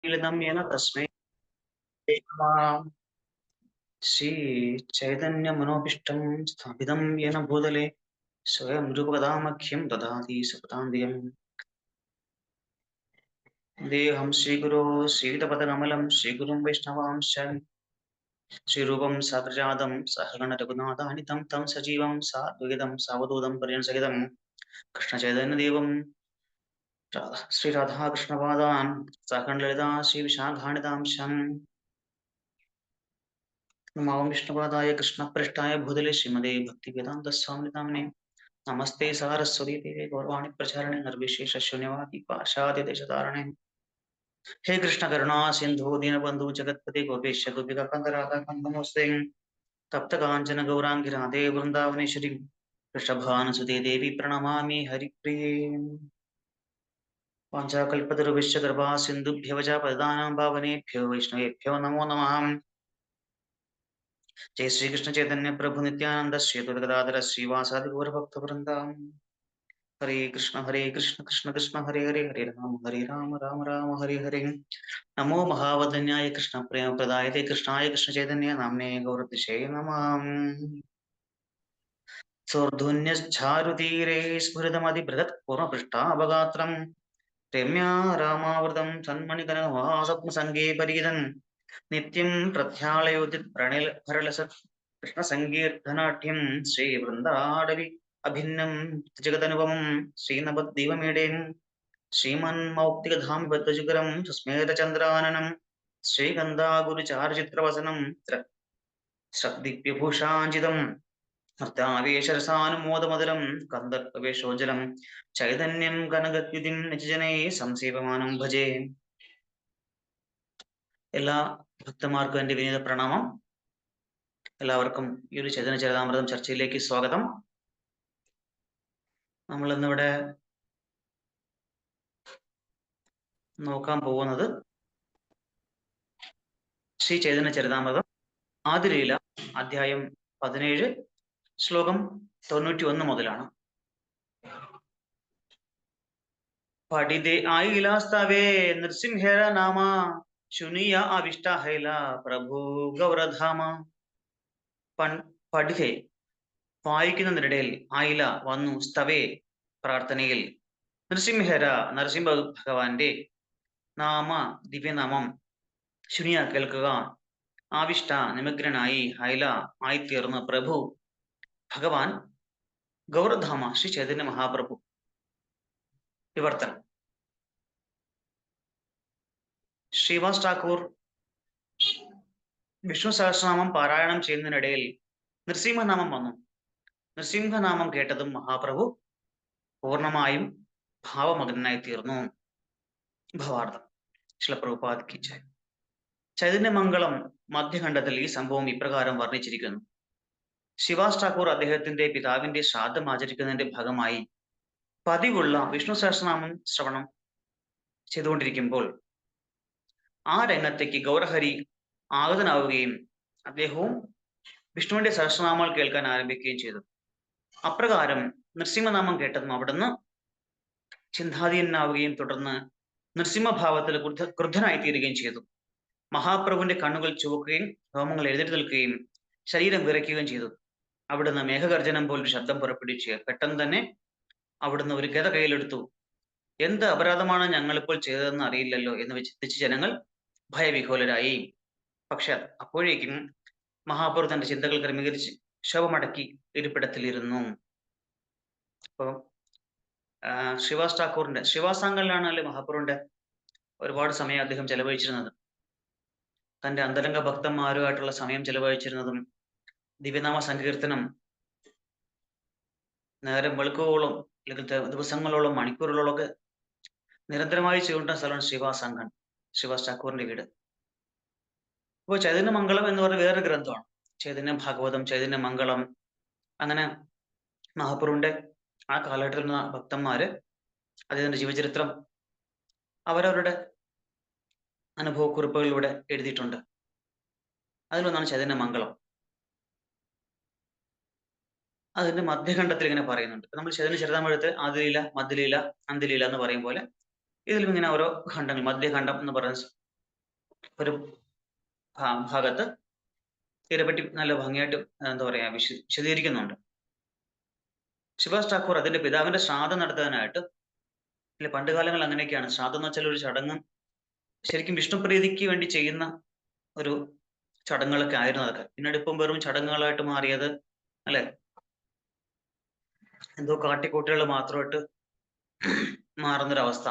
येन तस्मै श्रीचैतन्यमनोभीष्टं स्थापितं येन भूतले स्वयं रूपकदामख्यं ददाति सपदान्तिकम् देहं श्रीगुरो श्रीयुतपदकमलं श्रीगुरुं वैष्णवांश्च श्रीरूपं साग्रजातं सहगणरघुनाथानितं तं सजीवं साद्वैतं सावधूतं पर्यन्सहितं कृष्णचैतन्यदेवं श्रीराधाकृष्णपादान् सहगणललिता श्रीविशाखानितांशम् नमो विष्णुपादाय कृष्णप्रेष्ठाय भूतले श्रीमते भक्तिवेदान्त स्वामिने नमस्ते सारस्वती देवे गौरवाणी प्रचारणे निर्विशेष शून्यवादी पाशाद्य देशधारणे हे कृष्ण करुणा सिंधु दीनबंधु जगतपति गोपेश गोपिका कांत राधा कांत नमस्ते तप्त कांचन गौरांगी राधे वृंदावनेश्वरी वृषभानुसुते देवी प्रणमामि हरिप्रिये वाञ्छाकल्पतरुभ्यश्च कृपा सिन्धुभ्यः च पतितानां पावनेभ्यो वैष्णवेभ्यो नमो नमः जय श्री कृष्ण चैतन्य प्रभु नित्यानंद श्री अद्वैत गदाधर श्रीवासादि गौर भक्त वृंदा हरे कृष्ण कृष्ण कृष्ण हरे राम राम राम हरे हरे नमो महावदन्याय कृष्ण प्रेम प्रदायते कृष्णाय कृष्ण चैतन्य नाम्ने गौरतिशे नमः सौर्धुन्यश्चारुतीरे स्फुरितमतिबृहत् पूर्णपृष्ठावगात्रम् रम्या रामावृतं सन्मणिकनकमहास्वप्नसङ्गे परीदन् नित्यं प्रत्यालयोदित प्रणिल कृष्ण संकीर्तनाट्यं श्री वृंदाडवि अभिन्नं जगदनुपमं श्रीनवद्दीपमेडेन श्रीमन्मौक्तिकधाम बद्धजुगरं सुस्मेरचन्द्राननं श्रीगन्धागुरुचारुचित्रवसनं श्रद्दिव्यभूषाञ्जितं हर्तावेशरसानुमोदमधुरं कन्दर्पवेशोज्जलं चैतन्यं कनकद्युतिं निजजनैः संसेवमानं भजे എല്ലാ ഭക്തന്മാർക്കും എൻ്റെ വിനീത പ്രണാമം. എല്ലാവർക്കും ഈ ഒരു ചൈതന്യ ചരിതാമൃതം ചർച്ചയിലേക്ക് സ്വാഗതം. നമ്മൾ ഇന്നിവിടെ നോക്കാൻ പോകുന്നത് ശ്രീ ചൈതന്യ ചരിതാമൃതം ആദിലീല അധ്യായം 17 ശ്ലോകം 91 മുതലാണ്. പഠിതേ ആയിലാസ്തവേ നൃസിംഹേര നാമ ശുനിയ അവിഷ്ടഹൈല പ്രഭു ഗൗരധാമ. പഠിതേ വായിക്കുന്നതിനിടയിൽ ആയില വന്നു സ്തവേ പ്രാർത്ഥനയിൽ നൃസിംഹര നരസിംഹ ഭഗവാന്റെ നാമ ദിവ്യനാമം ശുനിയ കേൾക്കുക ആവിഷ്ട നിമഗ്നനായി ഹൈല ആയിത്തീർന്ന പ്രഭു ഭഗവാൻ ഗൗരധാമ ശ്രീ ചൈതന്യ മഹാപ്രഭു. വിവർത്തനം. ശ്രീവാസ് ഠാക്കൂർ വിഷ്ണു സഹസ്രനാമം പാരായണം ചെയ്യുന്നതിനിടയിൽ നൃസിംഹനാമം വന്നു. നൃസിംഹനാമം കേട്ടതും മഹാപ്രഭു പൂർണ്ണമായും ഭാവമഗ്നായി തീർന്നു. ഭവാർത്ഥം. ശ്രീല പ്രഭുപാദ് കി ജയ്. ചൈതന്യമംഗളം മധ്യഖണ്ഡത്തിൽ ഈ സംഭവം ഇപ്രകാരം വർണ്ണിച്ചിരിക്കുന്നു. ശിവാസ് ഠാക്കൂർ അദ്ദേഹത്തിന്റെ പിതാവിന്റെ ശ്രാദ്ധം ആചരിക്കുന്നതിന്റെ ഭാഗമായി പതിവുള്ള വിഷ്ണു സഹസ്രനാമം ശ്രവണം ചെയ്തുകൊണ്ടിരിക്കുമ്പോൾ ആ രംഗത്തേക്ക് ഗൗരഹരി ആഗതനാവുകയും അദ്ദേഹവും വിഷ്ണുവിന്റെ സഹസ്രനാമങ്ങൾ കേൾക്കാൻ ആരംഭിക്കുകയും ചെയ്തു. അപ്രകാരം നൃസിംഹനാമം കേട്ടതും അവിടുന്ന് ചിന്താധീനാവുകയും തുടർന്ന് നൃസിംഹഭാവത്തിൽ ക്രുദ്ധനായി തീരുകയും ചെയ്തു. മഹാപ്രഭുവിന്റെ കണ്ണുകൾ ചുവക്കുകയും രോമങ്ങൾ എഴുന്നേറ്റ് നിൽക്കുകയും ശരീരം വിറയ്ക്കുകയും ചെയ്തു. അവിടുന്ന് മേഘഗർജനം പോലൊരു ശബ്ദം പുറപ്പെടുവിച്ച് പെട്ടെന്ന് തന്നെ അവിടുന്ന് ഒരു ഗത കയ്യിലെടുത്തു. എന്ത് അപരാധമാണ് ഞങ്ങളിപ്പോൾ ചെയ്തതെന്ന് അറിയില്ലല്ലോ എന്ന് ചിന്തിച്ച് ജനങ്ങൾ ഭയവിഹോലരായി. പക്ഷെ അപ്പോഴേക്കും മഹാപ്രഭു തന്റെ ചിന്തകൾ ക്രമീകരിച്ച് ശവമടക്കി ഇരിപ്പിടത്തിലിരുന്നു. അപ്പോൾ ശ്രീവാസ് ഠാക്കൂറിന്റെ ശ്രീവാസാങ്കലിലാണ് അല്ലെ മഹാപ്രഭുവിന്റെ ഒരുപാട് സമയം അദ്ദേഹം ചെലവഴിച്ചിരുന്നത്. തന്റെ അന്തരംഗ ഭക്തന്മാരുമായിട്ടുള്ള സമയം ചെലവഴിച്ചിരുന്നതും ദിവ്യനാമ സങ്കീർത്തനം നേരം വെളുക്കുവോളം അല്ലെങ്കിൽ ദിവസങ്ങളോളം മണിക്കൂറുകളോളം ഒക്കെ നിരന്തരമായി ചെയ്യേണ്ട സ്ഥലമാണ് ശ്രീവാസാങ്കൻ, ശ്രീവാസ് ഠാക്കൂറിന്റെ വീട്. അപ്പോൾ ചൈതന്യമംഗളം എന്ന് പറഞ്ഞ വേറൊരു ഗ്രന്ഥമാണ്. ചൈതന്യ ഭാഗവതം, ചൈതന്യമംഗളം, അങ്ങനെ മഹാപ്രഭുവിന്റെ ആ കാലഘട്ടത്തിൽ നിന്ന ഭക്തന്മാര് അദ്ദേഹത്തിന്റെ ജീവചരിത്രം അവരവരുടെ അനുഭവക്കുറിപ്പുകളിലൂടെ എഴുതിയിട്ടുണ്ട്. അതിലൊന്നാണ് ചൈതന്യമംഗളം. അതിന്റെ മധ്യഖണ്ഡത്തിൽ ഇങ്ങനെ പറയുന്നുണ്ട്. നമ്മൾ ചൈതന്യ ചരിതാമൃതത്തെ ആദിലീല, മധ്യലീല, അന്ത്യലീല എന്ന് പറയും പോലെ ഇതിലും ഇങ്ങനെ ഓരോ ഖണ്ഡങ്ങൾ, മധ്യഖണ്ഡം എന്ന് പറയുന്ന ഒരു ഭാഗത്ത് ഇതിനെപ്പറ്റി നല്ല ഭംഗിയായിട്ട് എന്താ പറയാ വിശദീകരിക്കുന്നുണ്ട്. സുഭാഷ് ഠാക്കൂർ അതിന്റെ പിതാവിന്റെ ശ്രാദ്ധം നടത്താനായിട്ട്, അല്ലെ പണ്ട് കാലങ്ങളിൽ അങ്ങനെയൊക്കെയാണ്. ശ്രാദ്ധം എന്ന് വെച്ചാൽ ഒരു ചടങ്ങ്, ശരിക്കും വിഷ്ണുപ്രീതിക്ക് വേണ്ടി ചെയ്യുന്ന ഒരു ചടങ്ങുകളൊക്കെ ആയിരുന്നു അതൊക്കെ. പിന്നീട് ഇപ്പം വെറും ചടങ്ങുകളായിട്ട് മാറിയത്, അല്ലെ, എന്തോ കാട്ടിക്കൂട്ടുകൾ മാത്രമായിട്ട് മാറുന്നൊരവസ്ഥ.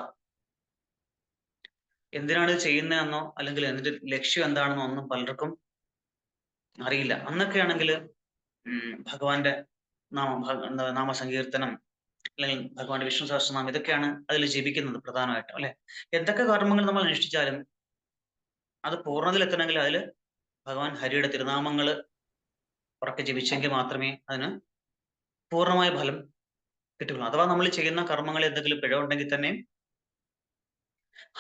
എന്തിനാണ് ഇത് ചെയ്യുന്നതെന്നോ അല്ലെങ്കിൽ അതിന്റെ ലക്ഷ്യം എന്താണെന്നോ ഒന്നും പലർക്കും അറിയില്ല. അന്നൊക്കെ ആണെങ്കിൽ ഭഗവാന്റെ നാമസങ്കീർത്തനം അല്ലെങ്കിൽ ഭഗവാന്റെ വിഷ്ണു സഹസ്രനാമം ഇതൊക്കെയാണ് അതിൽ ജപിക്കുന്നത് പ്രധാനമായിട്ടും, അല്ലെ. എന്തൊക്കെ കർമ്മങ്ങൾ നമ്മൾ അനുഷ്ഠിച്ചാലും അത് പൂർണ്ണതയിലെത്തണമെങ്കിൽ അതിൽ ഭഗവാൻ ഹരിയുടെ തിരുനാമങ്ങൾ ഉറക്കെ ജപിച്ചെങ്കിൽ മാത്രമേ അതിന് പൂർണ്ണമായ ഫലം കിട്ടുള്ളൂ. അഥവാ നമ്മൾ ചെയ്യുന്ന കർമ്മങ്ങളിൽ എന്തെങ്കിലും പിഴവുണ്ടെങ്കിൽ തന്നെ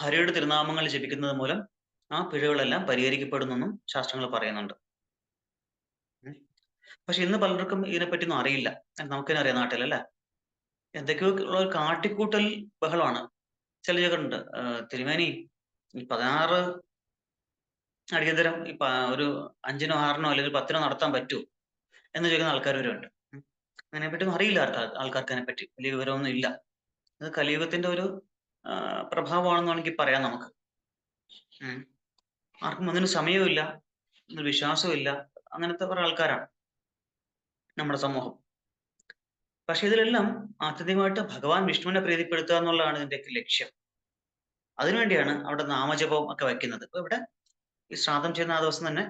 ഹരിയുടെ തിരുനാമങ്ങൾ ജപിക്കുന്നത് മൂലം ആ പിഴവുകളെല്ലാം പരിഹരിക്കപ്പെടുന്നെന്നും ശാസ്ത്രങ്ങൾ പറയുന്നുണ്ട്. പക്ഷെ ഇന്ന് പലർക്കും ഇതിനെപ്പറ്റിയൊന്നും അറിയില്ല. നമുക്കിനെ അറിയാം നാട്ടിലല്ലേ, എന്തൊക്കെയോ ഉള്ള ഒരു കാട്ടിക്കൂട്ടൽ ബഹളമാണ്. ചിലരുണ്ട് തിരുമേനി ഈ 16 അടിയന്തരം ഒരു 5നോ 6നോ അല്ലെങ്കിൽ 10നോ നടത്താൻ പറ്റുമോ എന്ന് ചോദിക്കുന്ന ആൾക്കാർ വരെയുണ്ട്. അതിനെപ്പറ്റിയൊന്നും അറിയില്ല ആൾക്കാർക്ക് അതിനെപ്പറ്റി വലിയ വിവരമൊന്നും ഇല്ല. അത് കലിയുഗത്തിന്റെ ഒരു പ്രഭാവമാണെന്ന് വേണമെങ്കിൽ പറയാം നമുക്ക്. ആർക്കും അതിന് സമയവുമില്ല, വിശ്വാസവും ഇല്ല. അങ്ങനത്തെ കുറെ ആൾക്കാരാണ് നമ്മുടെ സമൂഹം. പക്ഷെ ഇതിലെല്ലാം ആത്യന്തികമായിട്ട് ഭഗവാൻ വിഷ്ണുവിനെ പ്രീതിപ്പെടുത്തുക എന്നുള്ളതാണ് ഇതിന്റെയൊക്കെ ലക്ഷ്യം. അതിനുവേണ്ടിയാണ് അവിടെ നാമജപവും ഒക്കെ വയ്ക്കുന്നത്. ഇപ്പൊ ഇവിടെ ഈ ശ്രാദ്ധം ചെയ്യുന്ന ആ ദിവസം തന്നെ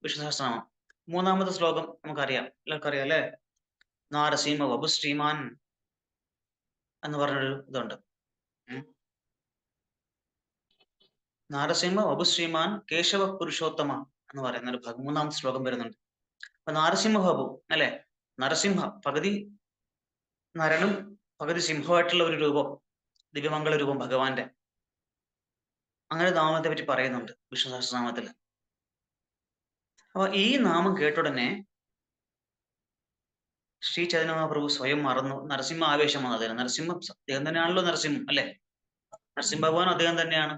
വിഷ്ണു സഹസ്രനാമം 3-ാമത്തെ ശ്ലോകം നമുക്കറിയാം, എല്ലാവർക്കും അറിയാം അല്ലെ. നാരസിംഹ വപു ശ്രീമാൻ എന്ന് പറഞ്ഞൊരു ഇതുണ്ട്. നാരസിംഹ വപു ശ്രീമാൻ കേശവ പുരുഷോത്തമ എന്ന് പറയുന്ന ഒരു 13-ാമത്തെ ശ്ലോകം വരുന്നുണ്ട്. അപ്പൊ നാരസിംഹ വപു അല്ലെ, നരസിംഹ പകുതി നരനും പകുതി സിംഹമായിട്ടുള്ള ഒരു രൂപം, ദിവ്യമംഗള രൂപം ഭഗവാന്റെ. അങ്ങനെ നാമത്തെ പറ്റി പറയുന്നുണ്ട് വിഷ്ണു സഹസ്രനാമത്തിൽ. അപ്പൊ ഈ നാമം കേട്ടുടനെ ശ്രീ ചൈതന്യ മഹാപ്രഭു സ്വയം മറന്നു. നരസിംഹ ആവേശം വന്നത്. നരസിംഹം അദ്ദേഹം തന്നെയാണല്ലോ നരസിംഹം, അല്ലെ. നരസിംഹ ഭഗവാൻ അദ്ദേഹം തന്നെയാണ്,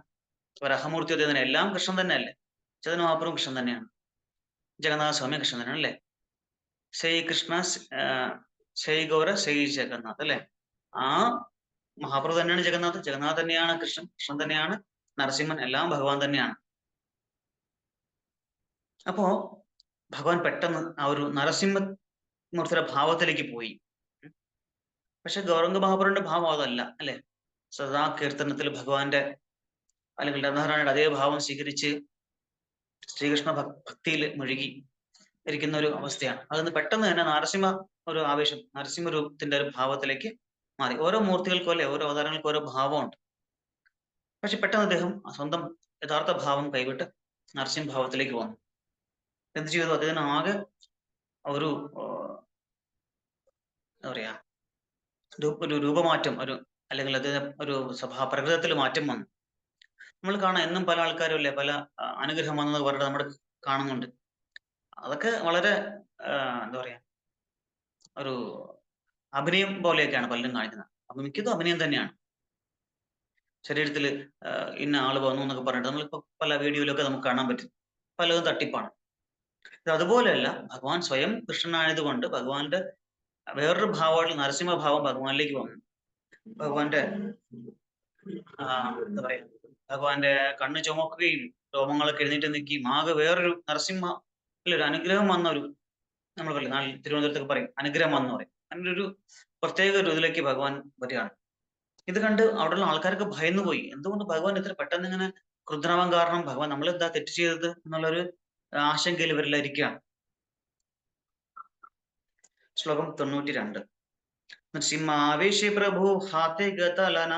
വരാഹമൂർത്തി അദ്ദേഹം തന്നെ, എല്ലാം കൃഷ്ണൻ തന്നെ അല്ലേ. ചൈതന്യ മഹാപ്രഭു കൃഷ്ണൻ തന്നെയാണ്, ജഗന്നാഥ സ്വാമി കൃഷ്ണൻ തന്നെയാണ്, അല്ലെ. ശ്രീകൃഷ്ണ ശ്രീഗൗര ശ്രീ ജഗന്നാഥ്, അല്ലെ. ആ മഹാപ്രഭു തന്നെയാണ് ജഗന്നാഥ്, ജഗന്നാഥ് തന്നെയാണ് കൃഷ്ണൻ, കൃഷ്ണൻ തന്നെയാണ് നരസിംഹൻ, എല്ലാം ഭഗവാൻ തന്നെയാണ്. അപ്പോ ഭഗവാൻ പെട്ടെന്ന് ആ ഒരു നരസിംഹമൂർത്തിയുടെ ഭാവത്തിലേക്ക് പോയി. പക്ഷെ ഗൗരംഗ മഹാപ്രഭുവിന്റെ ഭാവം അതല്ല, അല്ലെ. സദാ കീർത്തനത്തിൽ ഭഗവാന്റെ അല്ലെങ്കിൽ രാധാറാണിയുടെ അതേ ഭാവം സ്വീകരിച്ച് ശ്രീകൃഷ്ണ ഭക്തിയിൽ മുഴുകി ഇരിക്കുന്ന ഒരു അവസ്ഥയാണ്. അതിന് പെട്ടെന്ന് തന്നെ നരസിംഹ ഒരു ആവേശം, നരസിംഹ രൂപത്തിന്റെ ഒരു ഭാവത്തിലേക്ക് മാറി. ഓരോ മൂർത്തികൾക്കും അല്ലെ, ഓരോ അവതാരങ്ങൾക്കും ഓരോ ഭാവമുണ്ട്. പക്ഷെ പെട്ടെന്ന് അദ്ദേഹം സ്വന്തം യഥാർത്ഥ ഭാവം കൈവിട്ട് നരസിംഹ ഭാവത്തിലേക്ക് വന്നു. എന്ത് ചെയ്തു? അദ്ദേഹത്തിന് ആകെ ഒരു എന്താ പറയാ, ഒരു രൂപമാറ്റം, അല്ലെങ്കിൽ അദ്ദേഹം ഒരു പ്രകൃതത്തിൽ മാറ്റം വന്നു. നമ്മൾ കാണാം എന്നും പല ആൾക്കാരും അല്ലേ പല അനുഗ്രഹം വന്നെന്ന് പറഞ്ഞിട്ട് നമ്മൾ കാണുന്നുണ്ട്. അതൊക്കെ വളരെ എന്താ പറയാ, ഒരു അഭിനയം പോലെയൊക്കെയാണ് പലരും കാണിക്കുന്നത്. അപ്പൊ മിക്കതും അഭിനയം തന്നെയാണ്. ശരീരത്തിൽ ഇന്ന ആള് വന്നു എന്നൊക്കെ പറഞ്ഞിട്ട് നമ്മളിപ്പോ പല വീഡിയോയിലൊക്കെ നമുക്ക് കാണാൻ പറ്റും. പലതും തട്ടിപ്പാണ്. ഇത് അതുപോലെയല്ല, ഭഗവാൻ സ്വയം കൃഷ്ണനായത് കൊണ്ട് ഭഗവാന്റെ വേറൊരു ഭാവമായിട്ടുള്ള നരസിംഹഭാവം ഭഗവാനിലേക്ക് വന്നു. ഭഗവാന്റെ എന്താ പറയാ, ഭഗവാന്റെ കണ്ണ് ചുമക്കുകയും രോമങ്ങളൊക്കെ എഴുന്നേറ്റ് നിൽക്കുകയും ആകെ വേറൊരു നരസിംഹ ഒരു അനുഗ്രഹം വന്ന ഒരു, നമ്മൾ പറയും നാട്ടിൽ തിരുവനന്തപുരത്തൊക്കെ പറയും അനുഗ്രഹം വന്നു പറയും. അങ്ങനെ ഒരു പ്രത്യേക ഒരു ഇതിലേക്ക് ഭഗവാൻ വരികയാണ്. ഇത് കണ്ട് അവിടെയുള്ള ആൾക്കാർക്ക് ഭയന്നു പോയി. എന്തുകൊണ്ട് ഭഗവാൻ ഇത്ര പെട്ടെന്ന് ഇങ്ങനെ ക്രുദ്ധനാവാൻ കാരണം? ഭഗവാൻ നമ്മൾ എന്താ തെറ്റ് ചെയ്തത് എന്നുള്ളൊരു ആശങ്കയിൽ ഇവരെല്ലാം ഇരിക്കുകയാണ്. ശ്ലോകം 92. നൃസിംഹാവേശേ പ്രഭു ഹാത്തെ ഗതലന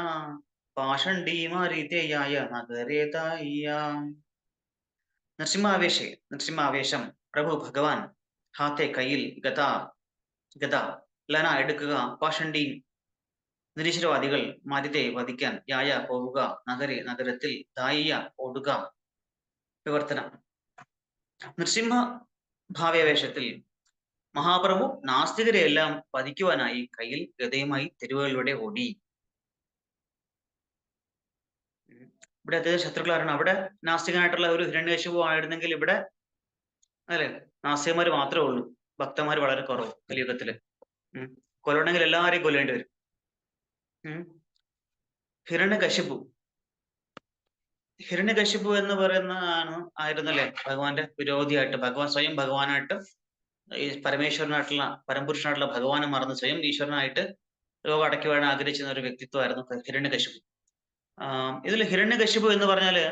പാഷണ്ഡീമാരിതേയായ നഗരേതായ. നൃസിംഹാവേശം പ്രഭു ഭഗവാൻ ഹാത്തെ കയ്യിൽ ഗത ലന എടുക്കുക, പാഷണ്ഡി നിരീശ്വരവാദികൾ മാരിതെ വധിക്കാൻ പോവുക, നഗരത്തിൽ ദായിയ ഓടുക. വിവർത്തനം. നൃസിംഹ ഭാവ്യാവേശത്തിൽ മഹാപ്രഭു നാസ്തികരെയെല്ലാം വധിക്കുവാനായി കയ്യിൽ ഗതയുമായി തെരുവുകളിലൂടെ ഓടി. ഇവിടെ അദ്ദേഹം ശത്രുക്കളാരാണ്? അവിടെ നാസ്തികനായിട്ടുള്ള ഒരു ഹിരണ്യകശിപു ആയിരുന്നെങ്കിൽ ഇവിടെ അല്ലെ നാസ്തികന്മാർ മാത്രമേ ഉള്ളൂ, ഭക്തന്മാർ വളരെ കുറവ് കലിയുഗത്തില്. കൊല്ലണമെങ്കിൽ എല്ലാവരെയും കൊല്ലേണ്ടി വരും. ഹിരണ്യകശിപു ഹിരണ്യകശിപു എന്ന് ആയിരുന്നല്ലേ ഭഗവാന്റെ വിരോധിയായിട്ട്, ഭഗവാൻ സ്വയം ഭഗവാനായിട്ട് ഈ പരമേശ്വരനായിട്ടുള്ള പരമപുരുഷനായിട്ടുള്ള ഭഗവാനെ മറന്ന് സ്വയം ഈശ്വരനായിട്ട് ലോകം അടക്കി വാഴാൻ ആഗ്രഹിച്ചിരുന്ന ഒരു വ്യക്തിത്വമായിരുന്നു ഹിരണ്യകശിപു. ഇതിൽ ഹിരണ്യകശിപു എന്ന് പറഞ്ഞാല്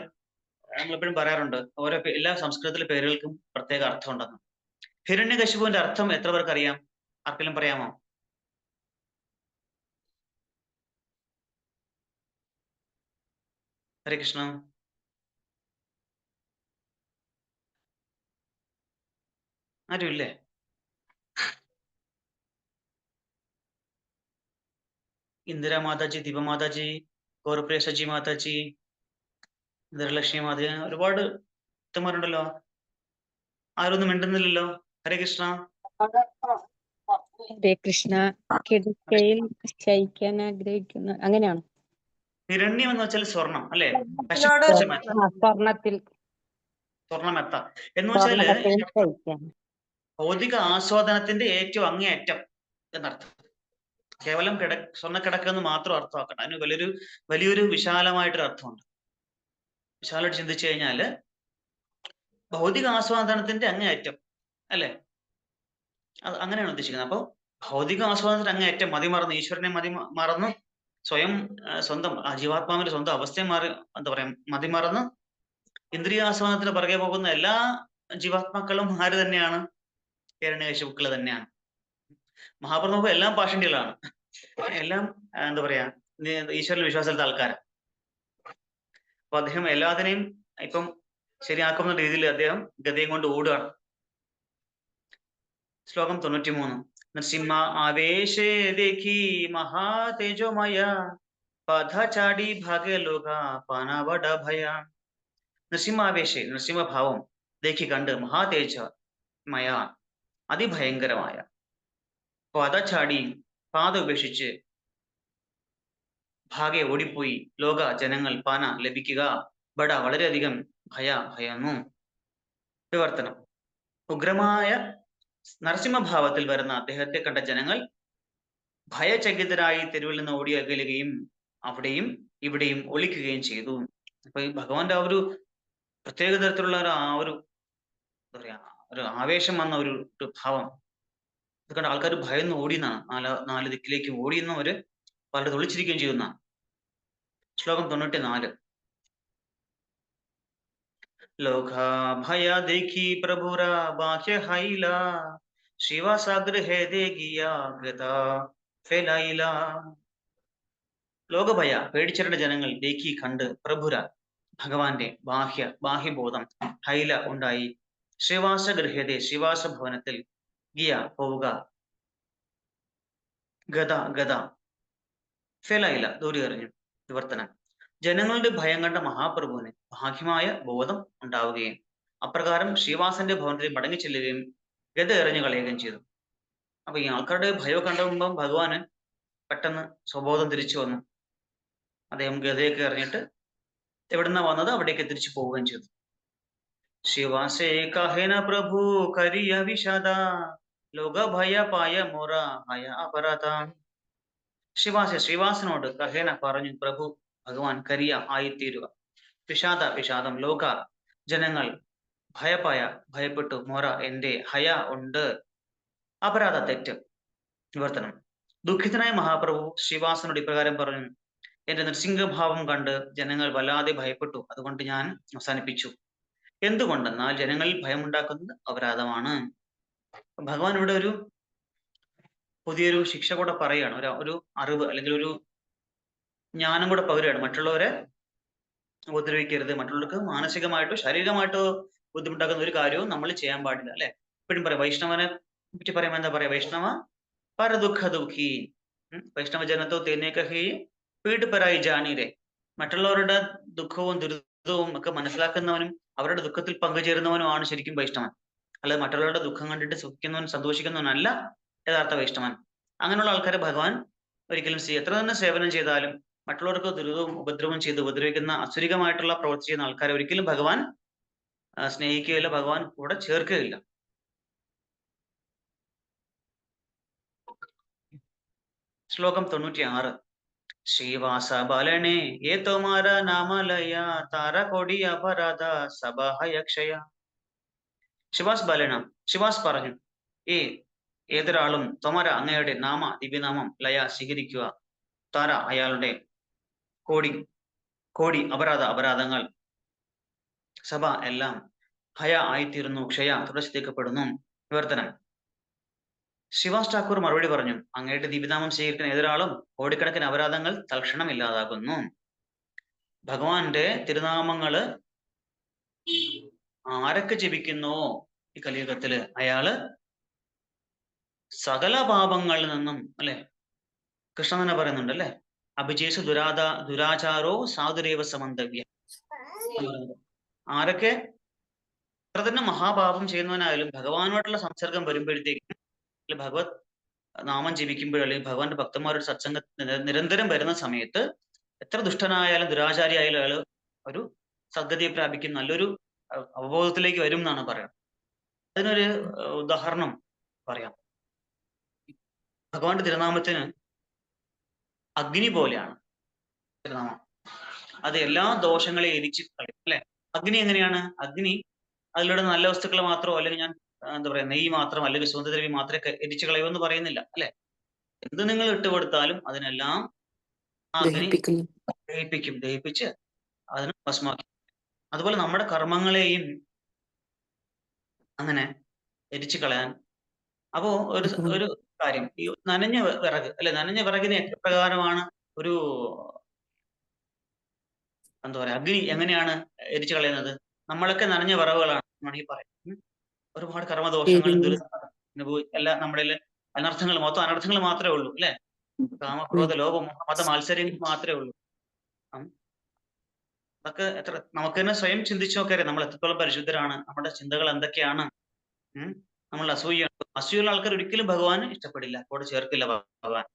നമ്മളെപ്പോഴും പറയാറുണ്ട്, എല്ലാ സംസ്കൃതത്തിലെ പേരുകൾക്കും പ്രത്യേക അർത്ഥം ഉണ്ടെന്ന്. ഹിരണ്യകശിപുവിന്റെ അർത്ഥം എത്ര പേർക്ക് അറിയാം? ആർക്കെങ്കിലും പറയാമോ? ഹരേ കൃഷ്ണ. ആരുമില്ലേ? ഇന്ദിരാ മാതാജി, ദീപ മാതാജി, ഗൗരപ്രിയ സജി മാതാജി, ഇന്ദിരലക്ഷ്മി മാതാജി, ഒരുപാട് ഭക്തന്മാരുണ്ടല്ലോ. ആരൊന്നും മിണ്ടുന്നില്ലല്ലോ. ഹരേ കൃഷ്ണ. ഹരേ കൃഷ്ണ. കിടക്കയിൽ ശയിക്കാൻ ആഗ്രഹിക്കുന്നു, അങ്ങനെയാണോ? ഹിരണ്യം എന്ന് വെച്ചാൽ സ്വർണം അല്ലെ? സ്വർണത്തിൽ സ്വർണമെത്ത എന്ന് വെച്ചാല് ഭൗതിക ആസ്വാദനത്തിന്റെ ഏറ്റവും അങ്ങേയറ്റം എന്നർത്ഥം. കേവലം സ്വർണ്ണക്കിടക്കെന്ന് മാത്രം അർത്ഥമാക്കണം. അതിന് വലിയൊരു വിശാലമായിട്ടൊരു അർത്ഥമുണ്ട്. വിശാലമായിട്ട് ചിന്തിച്ചു കഴിഞ്ഞാല് ഭൗതിക ആസ്വാദനത്തിന്റെ അങ്ങേയറ്റം അല്ലെ, അത് അങ്ങനെയാണ് ഉദ്ദേശിക്കുന്നത്. അപ്പോൾ ഭൗതിക ആസ്വാദനത്തിന്റെ അങ്ങേയറ്റം മതിമറന്ന്, ഈശ്വരനെ മറന്ന് സ്വയം സ്വന്തം ജീവാത്മാവിന്റെ സ്വന്തം അവസ്ഥയെ എന്താ പറയാ മതിമറന്ന് ഇന്ദ്രിയാസ്വാദനത്തിന് പുറകെ പോകുന്ന എല്ലാ ജീവാത്മാക്കളും ആര് തന്നെയാണ്? ഹിരണ്യകശിപുക്കൾ തന്നെയാണ്. മഹാപ്രഭു എല്ലാം പാഷണ്ഡികളാണ്, എല്ലാം എന്താ പറയാ ഈശ്വരൻ വിശ്വാസത്തിലെ ആൾക്കാരാണ്. അപ്പൊ അദ്ദേഹം എല്ലാത്തിനെയും ഇപ്പം ശരിയാക്കുന്ന രീതിയിൽ അദ്ദേഹം ഗതയും കൊണ്ട് ഓടുകയാണ്. ശ്ലോകം 93. നരസിംഹ ആവേശേ ദേഖി മഹാതേജോമയ പഥ ചാടി ഭാഗ്യ ലോക പാനവട ഭയ. നരസിംഹാവേശേ, നരസിംഹഭാവം ദേഖി കണ്ട്, മഹാതേജ മയ അതിഭയങ്കരമായ, പഥ ചാടി പാത ഉപേക്ഷിച്ച്, ഭാഗ്യ ഓടിപ്പോയി, ലോക ജനങ്ങൾ പാന ലഭിക്കുക, ബട വളരെയധികം, ഭയന്നു. വിവർത്തനം. ഉഗ്രമായ നരസിംഹഭാവത്തിൽ വരുന്ന അദ്ദേഹത്തെ കണ്ട ജനങ്ങൾ ഭയചകിതരായി തെരുവിൽ നിന്ന് ഓടി അകലുകയും അവിടെയും ഇവിടെയും ഒളിക്കുകയും ചെയ്തു. അപ്പൊ ഈ ഭഗവാന്റെ ആ ഒരു പ്രത്യേക തരത്തിലുള്ള ഒരു എന്താ പറയാ ഒരു ആവേശം വന്ന ഒരു ഭാവം ഇത് കണ്ട ആൾക്കാർ ഭയന്ന് ഓടിയെന്നാണ്. നാല് ദിക്കിലേക്ക് ഓടിയെന്നവര് പലരും ഒളിച്ചിരിക്കുകയും ചെയ്യുന്ന. ശ്ലോകം 94. ലോക ഭയ ദേഖി പ്രഭുര ബാഹ്യ ഹൈല ശിവസാഗ്രഹേ ദേഗിയ ഗത ഫെലൈല. ലോകഭയ പേടിച്ചിരണ്ട ജനങ്ങൾ ദേഖി കണ്ട്, പ്രഭുര ഭഗവാന്റെ ബാഹ്യബോധം ഹൈല ഉണ്ടായി, ശ്രീവാസഗൃഹ്യതേ ശ്രീവാസ ഭവനത്തിൽ, ഗിയ പോവുക, ഗത ഫെലൈല ദൂരെറിഞ്ഞു. വിവർത്തനം. ജനങ്ങളുടെ ഭയം കണ്ട മഹാപ്രഭുവിന് ഭാഗ്യമായ ബോധം ഉണ്ടാവുകയും അപ്രകാരം ശ്രീവാസന്റെ ഭവനത്തിൽ മടങ്ങി ചെല്ലുകയും ഗത എറിഞ്ഞു കളയുകയും ചെയ്തു. അപ്പൊ ഈ ആൾക്കാരുടെ ഭയം കണ്ടുമ്പം ഭഗവാന് പെട്ടെന്ന് സ്വബോധം തിരിച്ചു വന്നു. അദ്ദേഹം ഗതയൊക്കെ എറിഞ്ഞിട്ട് എവിടുന്ന വന്നത് അവിടേക്ക് തിരിച്ചു പോവുകയും ചെയ്തു. ശിവാസേ കഹേന പ്രഭു കരിയ വിഷാദ ലോക ഭയ പായ മോറ ഹയ അപരാധ. ശ്രീവാസനോട് കഹേന പറഞ്ഞു, പ്രഭു ഭഗവാൻ കരിയ ആയിത്തീരുക, വിഷാദം ലോക ജനങ്ങൾ, ഭയപ്പെട്ടു, മോറ എന്റെ, ഹയ ഉണ്ട്, അപരാധ തെറ്റ്. വിവർത്തനം. ദുഃഖിതനായ മഹാപ്രഭു ശ്രീവാസനോട് ഇപ്രകാരം പറഞ്ഞു, എന്റെ നൃസിംഹഭാവം കണ്ട് ജനങ്ങൾ വല്ലാതെ ഭയപ്പെട്ടു, അതുകൊണ്ട് ഞാൻ അവസാനിപ്പിച്ചു. എന്തുകൊണ്ടെന്നാൽ ജനങ്ങളിൽ ഭയമുണ്ടാക്കുന്നത് അപരാധമാണ്. ഭഗവാൻ ഇവിടെ ഒരു പുതിയൊരു ശിക്ഷ കൂടെ പറയുകയാണ്, ഒരു അറിവ് അല്ലെങ്കിൽ ഒരു ജ്ഞാനം കൂടെ പകരുകയാണ്. മറ്റുള്ളവരെ ഉപദ്രവിക്കരുത്, മറ്റുള്ളവർക്ക് മാനസികമായിട്ടോ ശാരീരികമായിട്ടോ ബുദ്ധിമുട്ടാക്കുന്ന ഒരു കാര്യവും നമ്മൾ ചെയ്യാൻ പാടില്ല അല്ലെ. എപ്പോഴും പറയാം, വൈഷ്ണവനെ പറ്റി പറയുമ്പോൾ എന്താ പറയാ, വൈഷ്ണവ പരദുഃഖ ദുഃഖി, വൈഷ്ണവ ജനത്തോ തേനേക്കഹി പീഡപരായി ജാനീരെ. മറ്റുള്ളവരുടെ ദുഃഖവും ദുരിതവും ഒക്കെ മനസ്സിലാക്കുന്നവനും അവരുടെ ദുഃഖത്തിൽ പങ്കുചേരുന്നവനുമാണ് ശരിക്കും വൈഷ്ണവൻ. അല്ലാതെ മറ്റുള്ളവരുടെ ദുഃഖം കണ്ടിട്ട് സുഖിക്കുന്നവൻ സന്തോഷിക്കുന്നവനല്ല യഥാർത്ഥ വൈഷ്ണവൻ. അങ്ങനെയുള്ള ആൾക്കാരെ ഭഗവാൻ ഒരിക്കലും എത്ര തന്നെ സേവനം ചെയ്താലും മറ്റുള്ളവർക്ക് ദുരിതവും ഉപദ്രവവും ചെയ്ത് ഉപദ്രവിക്കുന്ന അസുരികമായിട്ടുള്ള പ്രവൃത്തി ചെയ്യുന്ന ആൾക്കാരെ ഒരിക്കലും ഭഗവാൻ സ്നേഹിക്കുകയില്ല, ഭഗവാൻ കൂടെ ചേർക്കുകയില്ല. ശ്ലോകം 96. ശ്രീവാസ ബാലനെ ഏ തോമാര നാമലയ താര കൊടി അപരാധ സഭാഹയക്ഷയ. ശിവാസ് ബാലന, ശിവാസ് പറഞ്ഞു, ഏതൊരാളും തൊമര അങ്ങയുടെ ദിവ്യനാമം ലയ സ്വീകരിക്കുക, താര അയാളുടെ കോടി കോടി അപരാധങ്ങൾ, സഭ എല്ലാം ഹയ ആയിത്തീരുന്നു, ക്ഷയ തുടച്ചിരിക്കപ്പെടുന്നു. വിവർത്തനം. ശിവാസ് ഠാക്കൂർ മറുപടി പറഞ്ഞു, അങ്ങയുടെ ദിവ്യനാമം സ്വീകരിക്കുന്ന ഏതൊരാളും കോടിക്കണക്കിന് അപരാധങ്ങൾ തൽക്ഷണം ഇല്ലാതാകുന്നു. ഭഗവാന്റെ തിരുനാമങ്ങള് ആരൊക്കെ ജപിക്കുന്നുവോ ഈ കലിയുഗത്തില് അയാള് സകല പാപങ്ങളിൽ നിന്നും, അല്ലെ, കൃഷ്ണൻ തന്നെ പറയുന്നുണ്ട് അല്ലെ, അഭിജേഷു ദുരാചാരോ സാധുരേവ സമന്തവ്യ. ആരൊക്കെ എത്ര തന്നെ മഹാപാപം ചെയ്യുന്നവനായാലും ഭഗവാനുമായിട്ടുള്ള സംസർഗം വരുമ്പോഴത്തേക്കും, ഭഗവത് നാമം ജപിക്കുമ്പോഴോ അല്ലെങ്കിൽ ഭഗവാന്റെ ഭക്തന്മാരുടെ സത്സംഗ നിരന്തരം വരുന്ന സമയത്ത് എത്ര ദുഷ്ടനായാലും ദുരാചാരിയായാലും അയാൾ ഒരു സദ്ഗതിയെ പ്രാപിക്കും, നല്ലൊരു അവബോധത്തിലേക്ക് വരും എന്നാണ് പറയുന്നത്. അതിനൊരു ഉദാഹരണം പറയാം. ഭഗവാന്റെ തിരുനാമത്തിന് അഗ്നി പോലെയാണ് തിരുനാമം. അത് എല്ലാ ദോഷങ്ങളെയും എരിച്ച് കളയും, അല്ലെ. അഗ്നി എങ്ങനെയാണ്? അഗ്നി അതിലൂടെ നല്ല വസ്തുക്കൾ മാത്രമോ അല്ലെങ്കിൽ ഞാൻ എന്താ പറയാ നെയ്യ് മാത്രം അല്ലെങ്കിൽ സുഗന്ധദ്രവ്യം മാത്രമേ എരിച്ചു കളയുമെന്ന് പറയുന്നില്ല, അല്ലെ. എന്ത് നിങ്ങൾ ഇട്ടുകൊടുത്താലും അതിനെല്ലാം അഗ്നി ദഹിപ്പിച്ച് അതിന് ഭസ്മാക്കി. അതുപോലെ നമ്മുടെ കർമ്മങ്ങളെയും അങ്ങനെ എരിച്ചു കളയാൻ. അപ്പോ ഒരു കാര്യം, ഈ നനഞ്ഞ വിറക്, അല്ലെ, നനഞ്ഞ വിറകിനെ എപ്രകാരമാണ് ഒരു എന്താ പറയാ അഗ്നി എങ്ങനെയാണ് എരിച്ചു കളയുന്നത്? നമ്മളൊക്കെ നനഞ്ഞ വിറകുകളാണ് വേണമെങ്കിൽ പറയാം. ഒരുപാട് കർമ്മദോഷങ്ങൾ, എല്ലാം നമ്മുടെ അനർത്ഥങ്ങൾ, മൊത്തം അനർത്ഥങ്ങൾ മാത്രമേ ഉള്ളൂ, അല്ലെ. കാമക്രോധ ലോപം മത മാത്സര്യങ്ങൾ മാത്രമേ ഉള്ളൂ. അതൊക്കെ എത്ര നമുക്ക് തന്നെ സ്വയം ചിന്തിച്ചു നോക്കറിയാം നമ്മൾ എത്രത്തോളം പരിശുദ്ധരാണ്, നമ്മുടെ ചിന്തകൾ എന്തൊക്കെയാണ്. നമ്മൾ അസൂയുള്ള ആൾക്കാർ ഒരിക്കലും ഭഗവാൻ ഇഷ്ടപ്പെടില്ല, കൂടെ ചേർക്കില്ല ഭഗവാൻ.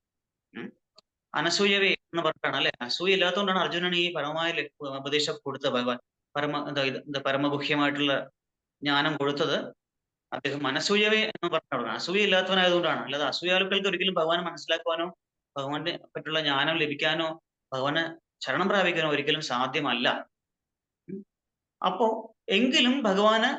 അനസൂയവേ എന്ന് പറഞ്ഞിട്ടാണ്, അല്ലെ. അസൂയ ഇല്ലാത്തതുകൊണ്ടാണ് അർജുനന് ഈ പരമമായ ഉപദേശം കൊടുത്തത് ഭഗവാൻ. പരമഗുഹ്യമായിട്ടുള്ള ജ്ഞാനം കൊടുത്തത് അദ്ദേഹം. അനസൂയവേ എന്ന് പറഞ്ഞാണ്, അസൂയ ഇല്ലാത്തവനായതുകൊണ്ടാണ്. അല്ലാതെ അസൂയാലുക്കൾക്ക് ഒരിക്കലും ഭഗവാനെ മനസ്സിലാക്കുവാനോ ഭഗവാന്റെ പറ്റുള്ള ജ്ഞാനം ലഭിക്കാനോ ഭഗവാനെ ശരണം പ്രാപിക്കാനോ ഒരിക്കലും സാധ്യമല്ല. അപ്പോ എങ്കിലും ഭഗവാന്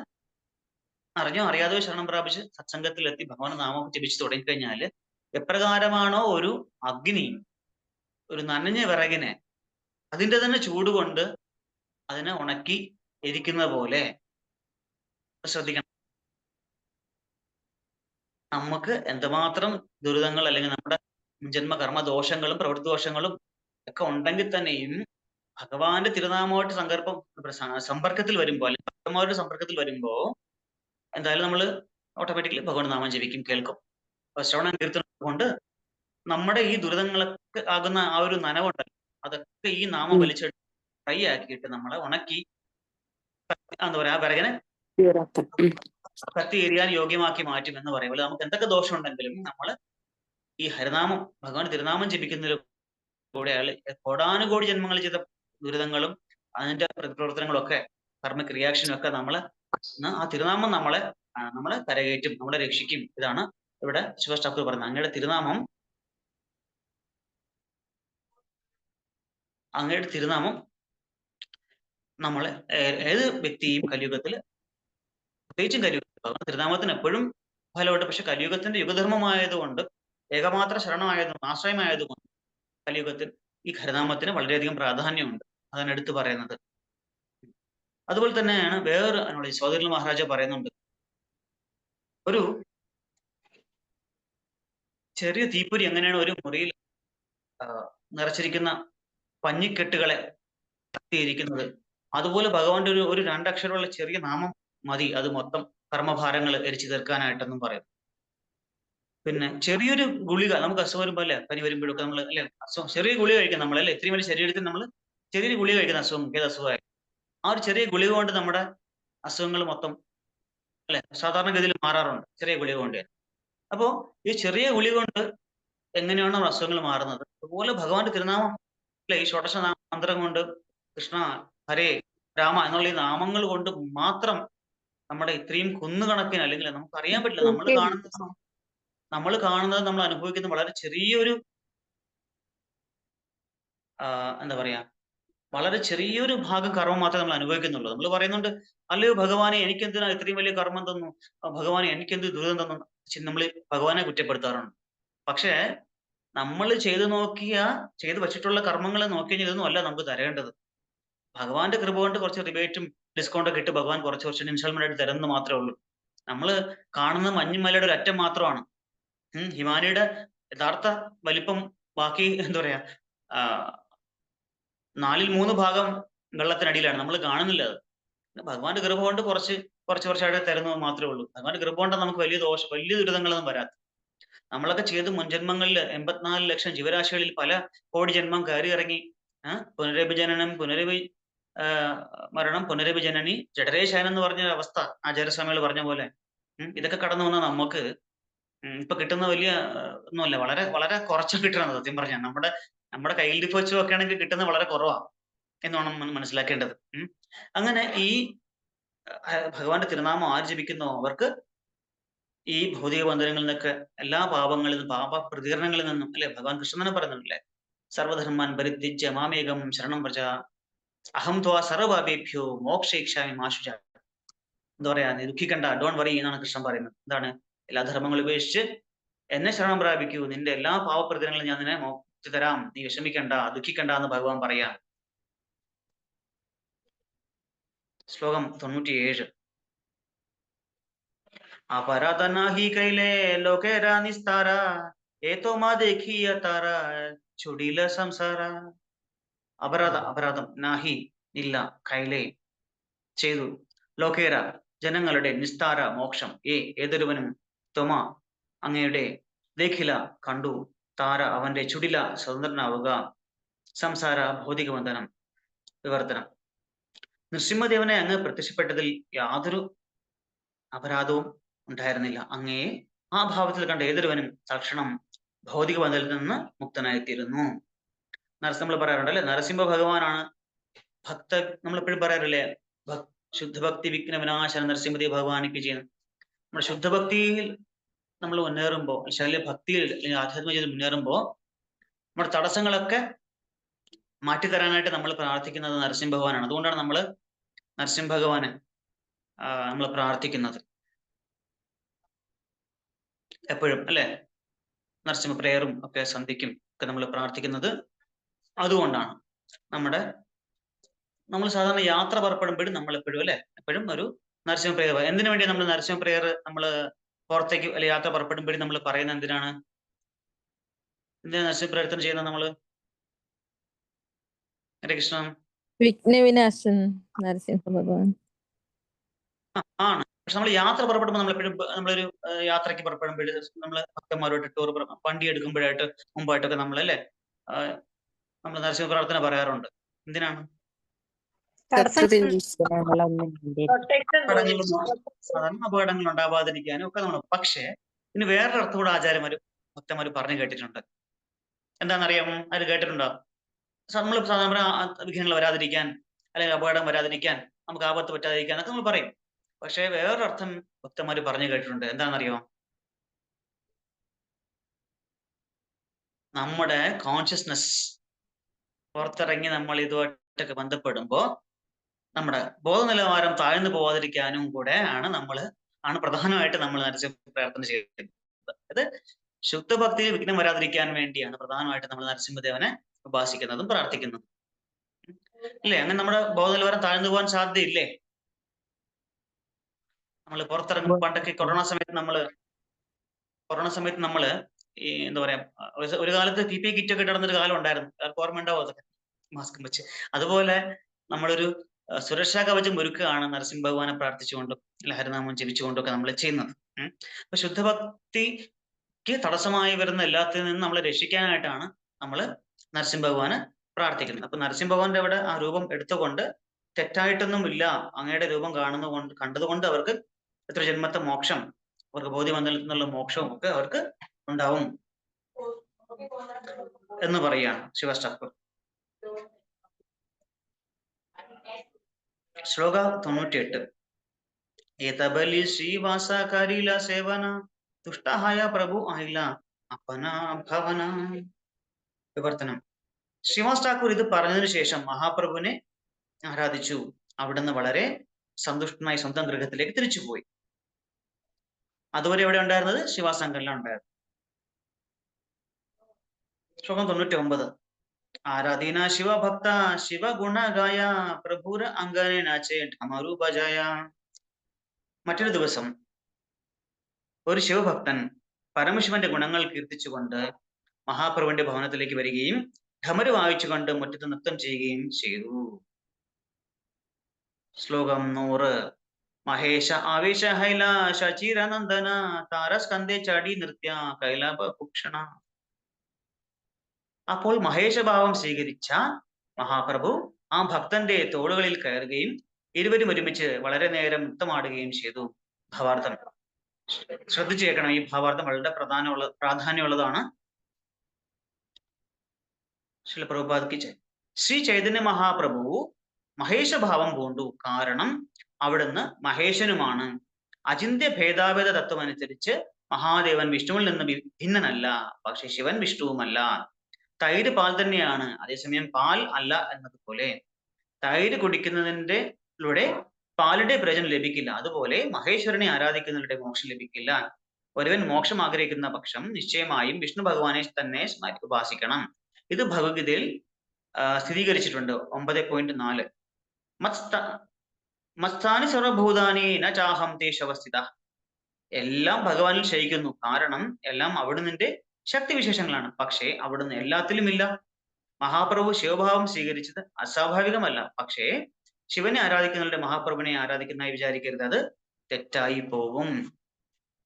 അറിഞ്ഞോ അറിയാതെ ശരണം പ്രാപിച്ച് സത്സംഗത്തിലെത്തി ഭഗവാൻ നാമം ജപിച്ച് തുടങ്ങിക്കഴിഞ്ഞാല് എപ്രകാരമാണോ ഒരു അഗ്നി ഒരു നനഞ്ഞ വിറകിനെ അതിന്റെ തന്നെ ചൂട് കൊണ്ട് അതിനെ ഉണക്കി എരിക്കുന്ന പോലെ, ശ്രദ്ധിക്കണം, നമുക്ക് എന്തുമാത്രം ദുരിതങ്ങൾ അല്ലെങ്കിൽ നമ്മുടെ ജന്മകർമ്മ ദോഷങ്ങളും പ്രവൃത്തി ദോഷങ്ങളും ഒക്കെ ഉണ്ടെങ്കിൽ തന്നെയും ഭഗവാന്റെ തിരുനാമമായിട്ട് സമ്പർക്കത്തിൽ വരുമ്പോൾ അല്ലെങ്കിൽ ഭക്തന്മാരുടെ സമ്പർക്കത്തിൽ വരുമ്പോ എന്തായാലും നമ്മൾ ഓട്ടോമാറ്റിക്കലി ഭഗവാന്റെ നാമം ജപിക്കും, കേൾക്കും. അപ്പൊ ശ്രവണ കീർത്തനം കൊണ്ട് നമ്മുടെ ഈ ദുരിതങ്ങളൊക്കെ ആകുന്ന ആ ഒരു നനവുണ്ടല്ലോ, അതൊക്കെ ഈ നാമം വലിച്ചെടുത്ത് ഫ്രൈ ആക്കിയിട്ട് നമ്മളെ ഉണക്കി എന്താ പറയാ ആ വിറകിനെ കത്തി എരിയാൻ യോഗ്യമാക്കി മാറ്റും എന്ന് പറയുമ്പോൾ നമുക്ക് എന്തൊക്കെ ദോഷം ഉണ്ടെങ്കിലും നമ്മൾ ഈ ഹരിനാമം ഭഗവാൻ തിരുനാമം ജപിക്കുന്നതിലൂടെ അയാൾ കോടാനുകോടി ജന്മങ്ങൾ ചെയ്ത ദുരിതങ്ങളും അതിന്റെ പ്രതിപ്രവർത്തനങ്ങളും ഒക്കെ കർമ്മ റിയാക്ഷനും ഒക്കെ ആ തിരുനാമം നമ്മളെ കരകയറ്റും, നമ്മളെ രക്ഷിക്കും. ഇതാണ് ഇവിടെ ശിവാസ് ഠാക്കൂർ പറയുന്നത്. അങ്ങയുടെ തിരുനാമം നമ്മളെ ഏത് വ്യക്തിയും കലിയുഗത്തിൽ, പ്രത്യേകിച്ചും കലിയുഗത്തിൽ തിരുനാമത്തിന് എപ്പോഴും ഫലമുണ്ട്. പക്ഷെ കലിയുഗത്തിന്റെ യുഗധർമ്മമായതുകൊണ്ട്, ഏകമാത്ര ആശ്രയമായതുകൊണ്ട് കലിയുഗത്തിൽ ഈ ഹരിനാമത്തിന് വളരെയധികം പ്രാധാന്യമുണ്ട്. അതാണ് എടുത്തു പറയുന്നത്. അതുപോലെ തന്നെയാണ് വേറൊരു സോദരൻ മഹാരാജ പറയുന്നുണ്ട്, ഒരു ചെറിയ തീപ്പൊരി എങ്ങനെയാണ് ഒരു മുറിയിൽ നിറച്ചിരിക്കുന്ന പഞ്ഞിക്കെട്ടുകളെ കത്തിയിരിക്കുന്നത്, അതുപോലെ ഭഗവാന്റെ ഒരു രണ്ടക്ഷരമുള്ള ചെറിയ നാമം മതി അത് മൊത്തം കർമ്മഭാരങ്ങൾ എരിച്ചു തീർക്കാനായിട്ടെന്നും പറയും. പിന്നെ ചെറിയൊരു ഗുളിക, നമുക്ക് അസുഖം വരുമ്പോ അല്ലെ, പനി വരുമ്പോഴൊക്കെ നമ്മൾ അല്ലെ ചെറിയ ഗുളിക കഴിക്കാം നമ്മൾ, അല്ലെ. ഇത്രയും വലിയ ശരീരത്തിൽ നമ്മൾ ചെറിയൊരു ഗുളിക കഴിക്കുന്ന അസുഖം, ഏത് അസുഖമായി ആ ഒരു ചെറിയ ഗുളിക കൊണ്ട് നമ്മുടെ അസുഖങ്ങൾ മൊത്തം അല്ലെ സാധാരണഗതിയിൽ മാറാറുണ്ട്, ചെറിയ ഗുളിക കൊണ്ട്. അപ്പോ ഈ ചെറിയ ഗുളിക കൊണ്ട് എങ്ങനെയാണ് നമ്മുടെ അസുഖങ്ങൾ മാറുന്നത്, അതുപോലെ ഭഗവാന്റെ തിരുനാമം അല്ലെ? ഈ ഷോഡശ മന്ത്രം കൊണ്ട് കൃഷ്ണ, ഹരേ, രാമ എന്നുള്ള ഈ നാമങ്ങൾ കൊണ്ട് മാത്രം നമ്മുടെ ഇത്രയും കുന്നുകണക്കിന്, അല്ലെങ്കിൽ നമുക്ക് അറിയാൻ പറ്റില്ല, നമ്മൾ കാണുന്നത് നമ്മൾ അനുഭവിക്കുന്ന വളരെ ചെറിയൊരു എന്താ പറയാ, വളരെ ചെറിയൊരു ഭാഗം കർമ്മം മാത്രമേ നമ്മൾ അനുഭവിക്കുന്നുള്ളൂ. നമ്മൾ പറയുന്നുണ്ട്, അല്ലയോ ഭഗവാനെ എനിക്കെന്തിനാ ഇത്രയും വലിയ കർമ്മം തന്നു, ഭഗവാനെ എനിക്കെന്ത് ദുരിതം തന്നു, നമ്മൾ ഭഗവാനെ കുറ്റപ്പെടുത്താറുണ്ട്. പക്ഷേ നമ്മൾ ചെയ്തു വച്ചിട്ടുള്ള കർമ്മങ്ങളെ നോക്കി കഴിഞ്ഞാൽ ഇതൊന്നും അല്ല നമുക്ക് തരേണ്ടത്. ഭഗവാന്റെ കൃപ കൊണ്ട് കുറച്ച് റിബേറ്റും ഡിസ്കൗണ്ട് ഒക്കെ ഇട്ട് ഭഗവാൻ കുറച്ച് ഇൻസ്റ്റാൾമെന്റ് ആയിട്ട് തരുന്നത് മാത്രമേ ഉള്ളൂ. നമ്മൾ കാണുന്ന മഞ്ഞുമലയുടെ ഒരു അറ്റം മാത്രമാണ്. ഹിമാലയുടെ യഥാർത്ഥ വലിപ്പം ബാക്കി എന്താ പറയാ, 3/4 ഭാഗം വെള്ളത്തിനടിയിലാണ്, നമ്മൾ കാണുന്നില്ല അത്. ഭഗവാന്റെ കൃപ കൊണ്ട് കുറച്ചായിട്ട് തരുന്നത് മാത്രമേ ഉള്ളൂ. ഭഗവാന്റെ കൃപ കൊണ്ടാണ് നമുക്ക് വലിയ ദുരിതങ്ങളൊന്നും വരാത്ത. നമ്മളൊക്കെ ചെയ്ത് മുൻജന്മങ്ങളിൽ 84 ലക്ഷം ജീവരാശികളിൽ പല കോടി ജന്മം കയറി ഇറങ്ങി, പുനരഭിജനനം മരണം പുനരഭിജനനി ജഡരേശയനം എന്ന് പറഞ്ഞ അവസ്ഥ ആചാര്യസ്വാമികൾ പറഞ്ഞ പോലെ ഇതൊക്കെ കടന്നു വന്ന നമുക്ക് ഇപ്പൊ കിട്ടുന്ന വലിയ ഒന്നുമല്ല, വളരെ വളരെ കുറച്ച് കിട്ടണത്. സത്യം പറഞ്ഞാൽ നമ്മുടെ കയ്യിൽ വെച്ച് നോക്കുകയാണെങ്കിൽ കിട്ടുന്നത് വളരെ കുറവാണ് എന്നാണ് മനസ്സിലാക്കേണ്ടത്. അങ്ങനെ ഈ ഭഗവാന്റെ തിരുനാമം ആര് ജപിക്കുന്നോ അവർക്ക് ഈ ഭൗതിക ബന്ധനങ്ങളിൽ നിന്നൊക്കെ, എല്ലാ പാപങ്ങളിൽ നിന്നും, പാപ പ്രതികരണങ്ങളിൽ നിന്നും, അല്ലെ? ഭഗവാൻ കൃഷ്ണൻ തന്നെ പറയുന്നുണ്ടല്ലേ, സർവധർമാൻ പരിത്യജ്യ മാമേകം ശരണം വ്രജ അഹം ത്വാ സർവപാപേഭ്യോ മോക്ഷയിക്ഷാമി മാ ശുച. എന്താ പറയാ, നീ ദുഃഖിക്കണ്ട, ഡോൺ വറി എന്നാണ് കൃഷ്ണൻ പറയുന്നത്. എന്താണ്? എല്ലാ ധർമ്മങ്ങളും ഉപേക്ഷിച്ച് എന്നെ ശരണം പ്രാപിക്കൂ, നിന്റെ എല്ലാ പാവപ്രതികരണങ്ങളും ഞാൻ നിന്നെ മോക്തി തരാം, നീ വിഷമിക്കണ്ട, ദുഃഖിക്കണ്ട എന്ന് ഭഗവാൻ പറയാ. ശ്ലോകം 97. अपराध नाही कैले लोकेरा निस्तारा ഏതോ മാ ദേഖിയ താര ചുടില സംസാര. അപരാധം നാഹി ഇല്ല, കൈലേ ചെയ്തു, ലോകേര ജനങ്ങളുടെ, നിസ്താര മോക്ഷം ഏതൊരുവനും, ത്വമ അങ്ങയുടെ, ദേഖില കണ്ടു, താര അവന്റെ, ചുടില സ്വതന്ത്രനാവുക, സംസാര ഭൗതിക ബന്ധനം വിവർത്തനം. നൃസിംഹദേവനെ അങ്ങ് പ്രത്യക്ഷപ്പെട്ടതിൽ യാതൊരു അപരാധവും ഉണ്ടായിരുന്നില്ല. അങ്ങയെ ആ ഭാവത്തിൽ കണ്ട ഏതൊരുവനും തൽക്ഷണം ഭൗതിക ബന്ധത്തിൽ നിന്ന് മുക്തനായിത്തീരുന്നു. നമ്മൾ പറയാറുണ്ട് അല്ലെ, നരസിംഹ ഭഗവാനാണ് നമ്മൾ എപ്പോഴും പറയാറില്ലേ, ശുദ്ധഭക്തി വിഘ്ന വിനാശന നരസിംഹദേവ് ഭഗവാനിക്ക് ചെയ്യുന്നു. നമ്മുടെ ശുദ്ധഭക്തിയിൽ നമ്മൾ മുന്നേറുമ്പോൾ, ശൈലഭക്തിയിൽ അല്ലെങ്കിൽ ആധ്യാത്മിക ജീവിതത്തിൽ മുന്നേറുമ്പോൾ നമ്മുടെ തടസ്സങ്ങളൊക്കെ മാറ്റിത്തരാനായിട്ട് നമ്മൾ പ്രാർത്ഥിക്കുന്നത് നരസിംഹ ഭഗവാനാണ്. അതുകൊണ്ടാണ് നമ്മൾ നരസിംഹ ഭഗവാനെ നമ്മൾ പ്രാർത്ഥിക്കുന്നത് എപ്പോഴും, അല്ലെ? നരസിംഹ പ്രേയറും ഒക്കെ സന്ധിക്കും ഒക്കെ നമ്മൾ പ്രാർത്ഥിക്കുന്നത് അതുകൊണ്ടാണ്. നമ്മൾ സാധാരണ യാത്ര പുറപ്പെടുമ്പോഴും നമ്മൾ എപ്പോഴും, അല്ലെ, എപ്പോഴും ഒരു നരസിംഹ പ്രേയർ. എന്തിനു വേണ്ടി നമ്മൾ നരസിംഹ പ്രേയർ നമ്മൾ പുറത്തേക്ക് അല്ലെ യാത്ര പുറപ്പെടുമ്പോഴും നമ്മൾ പറയുന്നത് എന്തിനാണ് നരസിംഹ പ്രേയർത്തനം ചെയ്യുന്നത് നമ്മൾ? ഹരേ കൃഷ്ണ. വിഘ്നവിനാശൻ നരസിംഹ ഭഗവാൻ ആണ്. പക്ഷെ നമ്മൾ യാത്ര പുറപ്പെടുമ്പോൾ നമ്മളെപ്പോഴും നമ്മളൊരു യാത്രയ്ക്ക് പുറപ്പെടുമ്പോഴും നമ്മൾ ഭക്തന്മാരോട്ട് ടൂർ വണ്ടി എടുക്കുമ്പോഴായിട്ട് മുമ്പായിട്ടൊക്കെ നമ്മൾ, അല്ലെ, നമ്മൾ നരസിംഹ പ്രാർത്ഥന പറയാറുണ്ട്. എന്തിനാണ്? സാധാരണ അപകടങ്ങൾ ഉണ്ടാവാതിരിക്കാനും ഒക്കെ നമ്മൾ. പക്ഷേ ഇനി വേറൊരു അർത്ഥം കൂടെ ഭക്തന്മാർ പറഞ്ഞു കേട്ടിട്ടുണ്ട്. എന്താണെന്നറിയാമോ? അത് കേട്ടിട്ടുണ്ടോ? നമ്മൾ സാധാരണ വിഘ്നങ്ങൾ വരാതിരിക്കാൻ, അല്ലെങ്കിൽ അപകടം വരാതിരിക്കാൻ, നമുക്ക് ആപത്ത് പറ്റാതിരിക്കാൻ ഒക്കെ നമ്മൾ പറയും. പക്ഷേ വേറൊരർത്ഥം ഭക്തന്മാർ പറഞ്ഞു കേട്ടിട്ടുണ്ട്. എന്താണെന്നറിയാമോ? നമ്മുടെ കോൺഷ്യസ്നസ് പുറത്തിറങ്ങി നമ്മൾ ഇതുമായിട്ടൊക്കെ ബന്ധപ്പെടുമ്പോൾ നമ്മുടെ ബോധനിലവാരം താഴ്ന്നു പോവാതിരിക്കാനും കൂടെ ആണ് പ്രധാനമായിട്ട് നമ്മൾ നരസിംഹ പ്രാർത്ഥന ചെയ്യുന്നത്. അത് ശുദ്ധഭക്തിയിൽ വിഘ്നം വരാതിരിക്കാൻ വേണ്ടിയാണ് പ്രധാനമായിട്ട് നമ്മൾ നരസിംഹദേവനെ ഉപാസിക്കുന്നതും പ്രാർത്ഥിക്കുന്നതും, ഇല്ലേ? അങ്ങനെ നമ്മുടെ ബോധനിലവാരം താഴ്ന്നു പോകാൻ സാധ്യതയില്ലേ? നമ്മൾ പുറത്തിറങ്ങും പണ്ടൊക്കെ കൊറോണ സമയത്ത് നമ്മള് ഈ എന്താ പറയാ, ഒരു കാലത്ത് PPE കിറ്റ് ഒക്കെ ഇടുന്നൊരു കാലം ഉണ്ടായിരുന്നു. ഓർമ്മ ഉണ്ടാവും അതൊക്കെ, മാസ്കും വെച്ച്. അതുപോലെ നമ്മളൊരു സുരക്ഷാ കവചം ഒരുക്കുകയാണ് നരസിംഹ ഭഗവാനെ പ്രാർത്ഥിച്ചുകൊണ്ടും ഹരിനാമം ജപിച്ചുകൊണ്ടും ഒക്കെ നമ്മൾ ചെയ്യുന്നത്. അപ്പൊ ശുദ്ധഭക്തിക്ക് തടസ്സമായി വരുന്ന എല്ലാത്തിൽ നിന്നും നമ്മളെ രക്ഷിക്കാനായിട്ടാണ് നമ്മൾ നരസിംഹ ഭഗവാനെ പ്രാർത്ഥിക്കുന്നത്. അപ്പൊ നരസിംഹ ഭഗവാന്റെ അവിടെ ആ രൂപം എടുത്തുകൊണ്ട് തെറ്റായിട്ടൊന്നും ഇല്ല, അങ്ങയുടെ രൂപം കണ്ടതുകൊണ്ട് അവർക്ക് എത്ര ജന്മത്തെ മോക്ഷം, അവർക്ക് ബോധി മണ്ഡലത്തിൽ നിന്നുള്ള മോക്ഷവും ഒക്കെ അവർക്ക് ഉണ്ടാവും എന്ന് പറയുകയാണ് ശിവ ഠാക്കൂർ. ശ്ലോക 98. ഏതബലി ശ്രീവാസ കരില സേവന തുഷ്ടഹായ പ്രഭു ആയില്ല അപ്പന ഭവന. വിവർത്തനം. ശ്രീവാസ് ഠാക്കൂർ ഇത് പറഞ്ഞതിന് ശേഷം മഹാപ്രഭുവിനെ ആരാധിച്ചു. അവിടുന്ന് വളരെ സന്തുഷ്ടനായി സ്വന്തം ഗൃഹത്തിലേക്ക് തിരിച്ചുപോയി. അതുവരെ എവിടെ ഉണ്ടായിരുന്നത്? ശിവാസങ്കലിലാണ് ഉണ്ടായിരുന്നത്. ശ്ലോകം 99. ആരാധീന ശിവഭക്ത ശിവഗുണഗായ പ്രഭുര അംഗനെ നാച്ചേ ഠമരു ബജായ. മറ്റൊരു ദിവസം ഒരു ശിവഭക്തൻ പരമശിവന്റെ ഗുണങ്ങൾ കീർത്തിച്ചുകൊണ്ട് മഹാപ്രഭുവിന്റെ ഭവനത്തിലേക്ക് വരികയും ഠമരു വായിച്ചുകൊണ്ട് മുറ്റത്ത് നൃത്തം ചെയ്യുകയും ചെയ്തു. ശ്ലോകം 100. മഹേശ ആവേശ ഹൈല ശചിരനന്ദന താരസ്കന്ധെ ചാടി നൃത്യ കൈലാപ ഭൂഷണ. അപ്പോൾ മഹേശഭാവം സ്വീകരിച്ച മഹാപ്രഭു ആ ഭക്തന്റെ തോളുകളിൽ കയറുകയും ഇരുവരും ഒരുമിച്ച് വളരെ നേരം നൃത്തമാടുകയും ചെയ്തു. ഭാവാർത്ഥം ശ്രദ്ധിച്ചു കേൾക്കണം. ഈ ഭാവാർത്ഥം വളരെ പ്രാധാന്യമുള്ളതാണ്. ശ്രീല പ്രഭുപാദ് ശ്രീ ചൈതന്യ മഹാപ്രഭു മഹേശഭാവം പൂണ്ടു. കാരണം അവിടുന്ന് മഹേശനുമാണ്. അചിന്ത്യ ഭേദാഭേദ തത്വം അനുസരിച്ച് മഹാദേവൻ വിഷ്ണുവിൽ നിന്ന് ഭിന്നനല്ല. പക്ഷെ ശിവൻ വിഷ്ണുവുമല്ല. തൈര് പാൽ തന്നെയാണ്, അതേസമയം പാൽ അല്ല എന്നതുപോലെ തൈര് കുടിക്കുന്നതിലൂടെ പാലിന്റെ പ്രയോജനം ലഭിക്കില്ല. അതുപോലെ മഹേശ്വരനെ ആരാധിക്കുന്നതിലൂടെ മോക്ഷം ലഭിക്കില്ല. ഒരുവൻ മോക്ഷം ആഗ്രഹിക്കുന്ന പക്ഷം നിശ്ചയമായും വിഷ്ണു ഭഗവാനെ തന്നെ ഉപാസിക്കണം. ഇത് ഭഗവത്ഗീതയിൽ സ്ഥിരീകരിച്ചിട്ടുണ്ട്. 9.4. മത്സ്ഥാനി സർവഭൂതാനി ന ചാഹം തേഷവസ്ഥിത. എല്ലാം ഭഗവാനിൽ ശയിക്കുന്നു. കാരണം എല്ലാം അവിടുന്നിന്റെ ശക്തിവിശേഷങ്ങളാണ്. പക്ഷേ അവിടുന്ന് എല്ലാത്തിലും ഇല്ല. മഹാപ്രഭു ശിവഭാവം സ്വീകരിച്ചത് അസ്വാഭാവികമല്ല. പക്ഷേ ശിവനെ ആരാധിക്കുന്നവരുടെ മഹാപ്രഭുവിനെ ആരാധിക്കുന്നതായി വിചാരിക്കരുത്. അത് തെറ്റായി പോവും.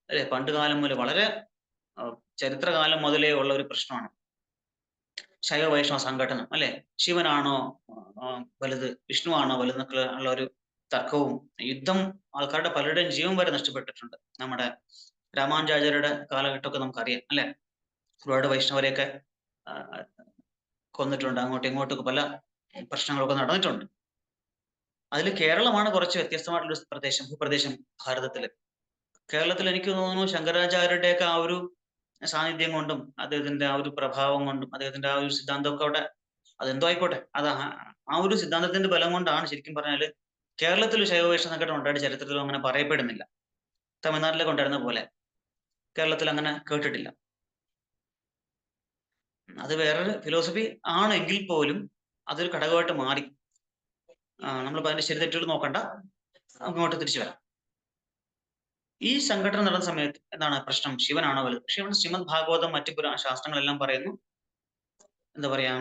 അല്ലെ? പണ്ടുകാലം മുതൽ വളരെ ചരിത്രകാലം മുതലേ ഉള്ള ഒരു പ്രശ്നമാണ് ശൈവ വൈഷ്ണവ സംഘടനം. അല്ലെ? ശിവനാണോ വലുത്, വിഷ്ണുവാണോ വലുത് എന്നൊക്കെ ഉള്ള ഒരു തർക്കവും യുദ്ധം ആൾക്കാരുടെ പലരുടെയും ജീവൻ വരെ നഷ്ടപ്പെട്ടിട്ടുണ്ട്. നമ്മുടെ രാമാനുജാചാര്യരുടെ കാലഘട്ടമൊക്കെ നമുക്കറിയാം. അല്ലെ? ഒരുപാട് വൈഷ്ണവരെയൊക്കെ കൊന്നിട്ടുണ്ട്. അങ്ങോട്ടും ഇങ്ങോട്ടൊക്കെ പല പ്രശ്നങ്ങളൊക്കെ നടന്നിട്ടുണ്ട്. അതിൽ കേരളമാണ് കുറച്ച് വ്യത്യസ്തമായിട്ടുള്ള ഭൂപ്രദേശം ഭാരതത്തില്. കേരളത്തിൽ എനിക്ക് തോന്നുന്നു ശങ്കരാചാര്യരുടെയൊക്കെ ആ ഒരു സാന്നിധ്യം കൊണ്ടും അദ്ദേഹത്തിന്റെ ആ ഒരു പ്രഭാവം കൊണ്ടും അദ്ദേഹത്തിന്റെ ആ ഒരു സിദ്ധാന്തമൊക്കെ അവിടെ അതെന്തോ ആയിക്കോട്ടെ, അത് ആ ഒരു സിദ്ധാന്തത്തിന്റെ ബലം കൊണ്ടാണ് ശരിക്കും പറഞ്ഞാല് കേരളത്തിൽ ശൈവവൈഷ്ണവ സംഘടന ഉണ്ടായിട്ട് ചരിത്രത്തിലും അങ്ങനെ പറയപ്പെടുന്നില്ല. തമിഴ്നാട്ടിലൊക്കെ ഉണ്ടായിരുന്ന പോലെ കേരളത്തിൽ അങ്ങനെ കേട്ടിട്ടില്ല. അത് വേറൊരു ഫിലോസഫി ആണ് എങ്കിൽ പോലും അതൊരു ഘടകമായിട്ട് മാറി. നമ്മളിപ്പോ അതിന്റെ ശരി തെറ്റുകൾ നോക്കണ്ട, അങ്ങോട്ട് തിരിച്ചു വരാം. ഈ സംഘടന നടന്ന സമയത്ത് എന്താണ് പ്രശ്നം? ശിവനാണോ വലുത്? പക്ഷെ ഇവിടെ ശ്രീമദ് ഭാഗവതം മറ്റു ശാസ്ത്രങ്ങളെല്ലാം പറയുന്നു, എന്താ പറയാ,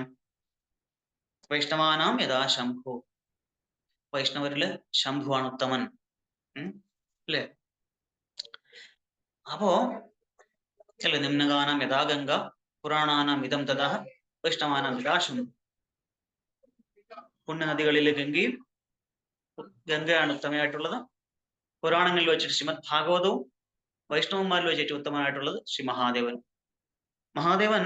വൈഷ്ണവാനാം യഥാ ശംഭു. വൈഷ്ണവരില് ശംഭുവാണ് ഉത്തമൻ. അല്ലേ? അപ്പോ അല്ലെ, നിമ്നഗാനാം യഥാ ഗംഗ പുരാണാനാം ഇതം തഥാ വൈഷ്ണവാനാം യഥാ ശംഭു. പുണ്യനദികളിലെ ഗംഗയാണ് ഉത്തമയായിട്ടുള്ളത്. പുരാണങ്ങളിൽ വെച്ചിട്ട് ശ്രീമദ് ഭാഗവതവും വൈഷ്ണവന്മാരിൽ വെച്ചിട്ട് ഉത്തമമായിട്ടുള്ളത് ശ്രീ മഹാദേവൻ. മഹാദേവൻ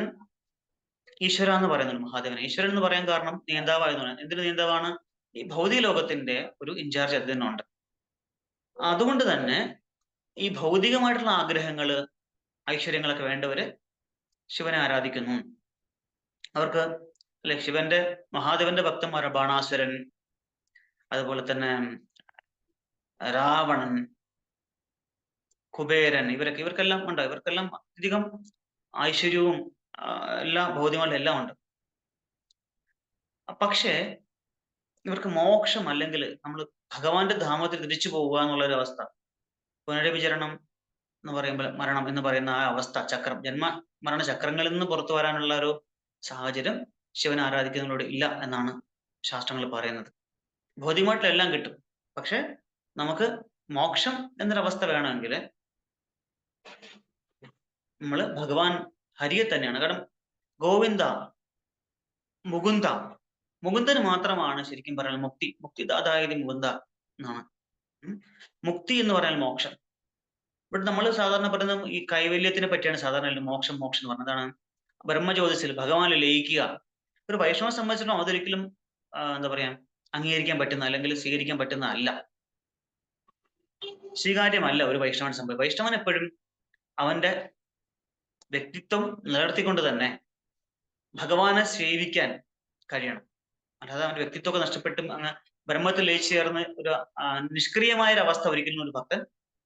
ഈശ്വര എന്ന് പറയുന്നുണ്ട്. മഹാദേവൻ ഈശ്വരൻ എന്ന് പറയാൻ കാരണം നിയന്താവായതുകൊണ്ട്. എന്തിനു നിയന്താവാണ്? ഈ ഭൗതിക ലോകത്തിന്റെ ഒരു ഇൻചാർജ് അതിനുണ്ട്. അതുകൊണ്ട് തന്നെ ഈ ഭൗതികമായിട്ടുള്ള ആഗ്രഹങ്ങള്, ഐശ്വര്യങ്ങളൊക്കെ വേണ്ടവര് ശിവനെ ആരാധിക്കുന്നു. അവർക്ക് അല്ലെ, ശിവന്റെ മഹാദേവന്റെ ഭക്തന്മാർ ബാണാസുരൻ, അതുപോലെ തന്നെ രാവണൻ, കുബേരൻ, ഇവർക്കെല്ലാം ഉണ്ട്. ഇവർക്കെല്ലാം അധികം ഐശ്വര്യവും എല്ലാം ഭൗതികമായിട്ടും എല്ലാം ഉണ്ട്. പക്ഷേ ഇവർക്ക് മോക്ഷം അല്ലെങ്കിൽ നമ്മൾ ഭഗവാന്റെ ധാമത്തിൽ തിരിച്ചു പോവുക എന്നുള്ളൊരു അവസ്ഥ, പുനരവിചരണം എന്ന് പറയുമ്പോൾ മരണം എന്ന് പറയുന്ന ആ അവസ്ഥ, ചക്രം, ജന്മ മരണ ചക്രങ്ങളിൽ നിന്ന് പുറത്തു വരാനുള്ള ഒരു സാഹചര്യം ശിവനെ ആരാധിക്കുന്നതിലൂടെ ഇല്ല എന്നാണ് ശാസ്ത്രങ്ങൾ പറയുന്നത്. ഭൗതികമായിട്ടുള്ള എല്ലാം കിട്ടും, പക്ഷെ നമുക്ക് മോക്ഷം എന്നൊരവസ്ഥ വേണമെങ്കിൽ നമ്മൾ ഭഗവാൻ ഹരിയെ തന്നെയാണ്. കാരണം ഗോവിന്ദ, മുകുന്ദന് മാത്രമാണ് ശരിക്കും പറയാൻ മുക്തിദാതായത് മുകുന്ദ എന്നാണ്. മുക്തി എന്ന് പറയാൻ മോക്ഷം. ഇവിടെ നമ്മൾ സാധാരണ പറയുന്ന ഈ കൈവല്യത്തിനെ പറ്റിയാണ് സാധാരണ മോക്ഷം എന്ന് പറഞ്ഞതാണ്. ബ്രഹ്മജ്യോതിസിൽ ഭഗവാനിൽ ലയിക്കുക. ഒരു വൈഷ്ണവ സംബന്ധിച്ചിടത്തോളം അതൊരിക്കലും എന്താ പറയാ അംഗീകരിക്കാൻ പറ്റുന്ന അല്ലെങ്കിൽ സ്വീകരിക്കാൻ പറ്റുന്ന അല്ല, സ്വീകാര്യമല്ല ഒരു വൈഷ്ണവൻ സംഭവം. വൈഷ്ണവൻ എപ്പോഴും അവന്റെ വ്യക്തിത്വം നിലനിർത്തിക്കൊണ്ട് തന്നെ ഭഗവാനെ സേവിക്കാൻ കഴിയണം. അല്ലാതെ അവന്റെ വ്യക്തിത്വമൊക്കെ നഷ്ടപ്പെട്ടും അങ്ങ് ബ്രഹ്മത്തിൽ ലയിച്ചു ചേർന്ന് ഒരു നിഷ്ക്രിയമായ ഒരു അവസ്ഥ ഒരിക്കലും ഒരു ഭക്തൻ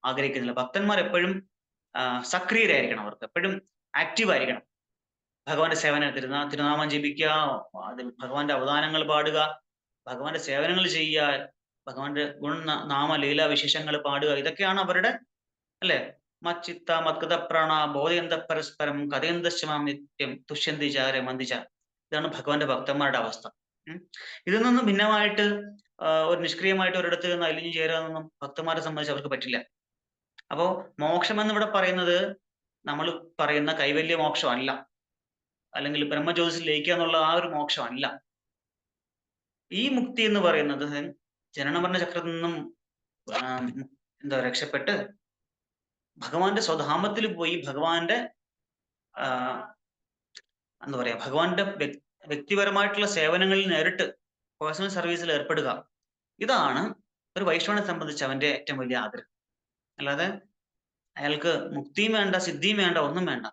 ആഗ്രഹിക്കുന്നില്ല. ഭക്തന്മാർ എപ്പോഴും സക്രിയരായിരിക്കണം, അവർക്ക് എപ്പോഴും ആക്റ്റീവ് ആയിരിക്കണം. ഭഗവാന്റെ സേവനം, തിരുനാമം ജപിക്കുക, ഭഗവാന്റെ അവദാനങ്ങൾ പാടുക, ഭഗവാന്റെ സേവനങ്ങൾ ചെയ്യുക, ഭഗവാന്റെ നാമ ലീല വിശേഷങ്ങൾ പാടുക, ഇതൊക്കെയാണ് അവരുടെ അല്ലെ മച്ചിത്ത മത്കൃത പ്രാണ ബോധയന്ത പരസ്പരം കഥയന്തശ്യമാം നിത്യം തുഷ്യന്തി ചാര മന്ദിച്ച. ഇതാണ് ഭഗവാന്റെ ഭക്തന്മാരുടെ അവസ്ഥ. ഇതിൽ നിന്നും ഭിന്നമായിട്ട് ഒരു നിഷ്ക്രിയമായിട്ട് ഒരിടത്ത് നിന്ന് അലിഞ്ഞു ചേരാനൊന്നും ഭക്തന്മാരെ സംബന്ധിച്ച് അവർക്ക് പറ്റില്ല. അപ്പോ മോക്ഷം എന്നിവിടെ പറയുന്നത് നമ്മൾ പറയുന്ന കൈവല്യ മോക്ഷം അല്ല, അല്ലെങ്കിൽ ബ്രഹ്മജ്യോതിസിൽ ലയിക്കുക എന്നുള്ള ആ ഒരു മോക്ഷം അല്ല. ഈ മുക്തി എന്ന് പറയുന്നത് ജനനമരണ ചക്രത്തിൽ നിന്നും എന്താ രക്ഷപ്പെട്ട് ഭഗവാന്റെ സ്വധാമത്തിൽ പോയി ഭഗവാന്റെ എന്താ പറയാ ഭഗവാന്റെ വ്യക്തിപരമായിട്ടുള്ള സേവനങ്ങളിൽ നേരിട്ട് പേഴ്സണൽ സർവീസിൽ ഏർപ്പെടുക. ഇതാണ് ഒരു വൈഷ്ണവനെ സംബന്ധിച്ച് അവന്റെ ഏറ്റവും വലിയ ആഗ്രഹം. അല്ലാതെ അയാൾക്ക് മുക്തിയും വേണ്ട, സിദ്ധിയും വേണ്ട, ഒന്നും വേണ്ട.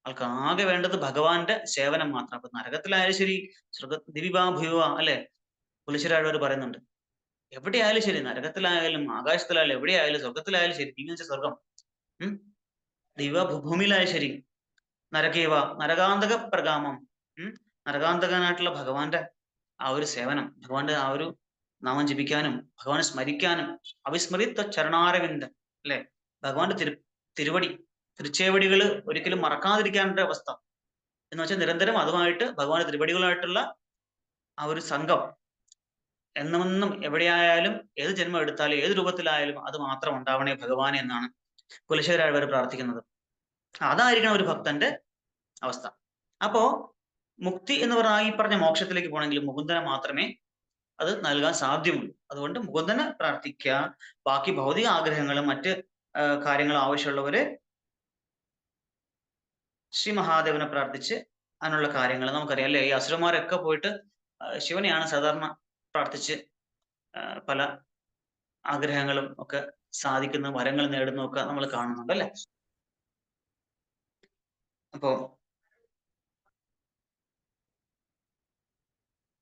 ആൾക്ക് ആകെ വേണ്ടത് ഭഗവാന്റെ സേവനം മാത്രം. അപ്പൊ നരകത്തിലായാലും ശരി, ദിവിവാ ഭുവ അല്ലെ, പുലിശ്ശരാഴവർ പറയുന്നുണ്ട്. എവിടെയായാലും ശരി, നരകത്തിലായാലും ആകാശത്തിലായാലും എവിടെയായാലും, സ്വർഗത്തിലായാലും ശരി, തിരിച്ച സ്വർഗം, ദിവ ഭൂമിയിലായാലും ശരി, നരകേവ നരകാന്തക പ്രകാമം, നരകാന്തകനായിട്ടുള്ള ഭഗവാന്റെ ആ ഒരു സേവനം, ഭഗവാന്റെ ആ ഒരു നാമം ജപിക്കാനും ഭഗവാനെ സ്മരിക്കാനും, അവിസ്മൃത ചരണാരവിന്ദ അല്ലെ, ഭഗവാന്റെ തിരുവടി തിരുച്ചേവടികൾ ഒരിക്കലും മറക്കാതിരിക്കാനുള്ള അവസ്ഥ എന്ന് വെച്ചാൽ നിരന്തരം അതുമായിട്ട് ഭഗവാന്റെ തിരുവടികളായിട്ടുള്ള ആ ഒരു സംഘം എന്നെന്നും എവിടെയായാലും ഏത് ജന്മം എടുത്താലും ഏത് രൂപത്തിലായാലും അത് മാത്രം ഉണ്ടാവണേ ഭഗവാനെ എന്നാണ് കുലശേഖരാഴ്വർ പ്രാർത്ഥിക്കുന്നത്. അതായിരിക്കണം ഒരു ഭക്തന്റെ അവസ്ഥ. അപ്പോ മുക്തി എന്ന് പറഞ്ഞാൽ ഈ പറഞ്ഞ മോക്ഷത്തിലേക്ക് പോകണമെങ്കിൽ മുകുന്ദനെ മാത്രമേ അത് നൽകാൻ സാധ്യമുള്ളൂ. അതുകൊണ്ട് മുകുന്ദനെ പ്രാർത്ഥിക്കുക. ബാക്കി ഭൗതിക ആഗ്രഹങ്ങളും മറ്റ് കാര്യങ്ങൾ ആവശ്യമുള്ളവര് ശ്രീ മഹാദേവനെ പ്രാർത്ഥിച്ച് അതിനുള്ള കാര്യങ്ങൾ നമുക്കറിയാം അല്ലെ. ഈ അസുരന്മാരൊക്കെ പോയിട്ട് ശിവനെയാണ് സാധാരണ പ്രാർത്ഥിച്ച് പല ആഗ്രഹങ്ങളും ഒക്കെ സാധിക്കുന്ന, വരങ്ങൾ നേടുന്നതൊക്കെ നമ്മൾ കാണുന്നുണ്ട് അല്ലെ.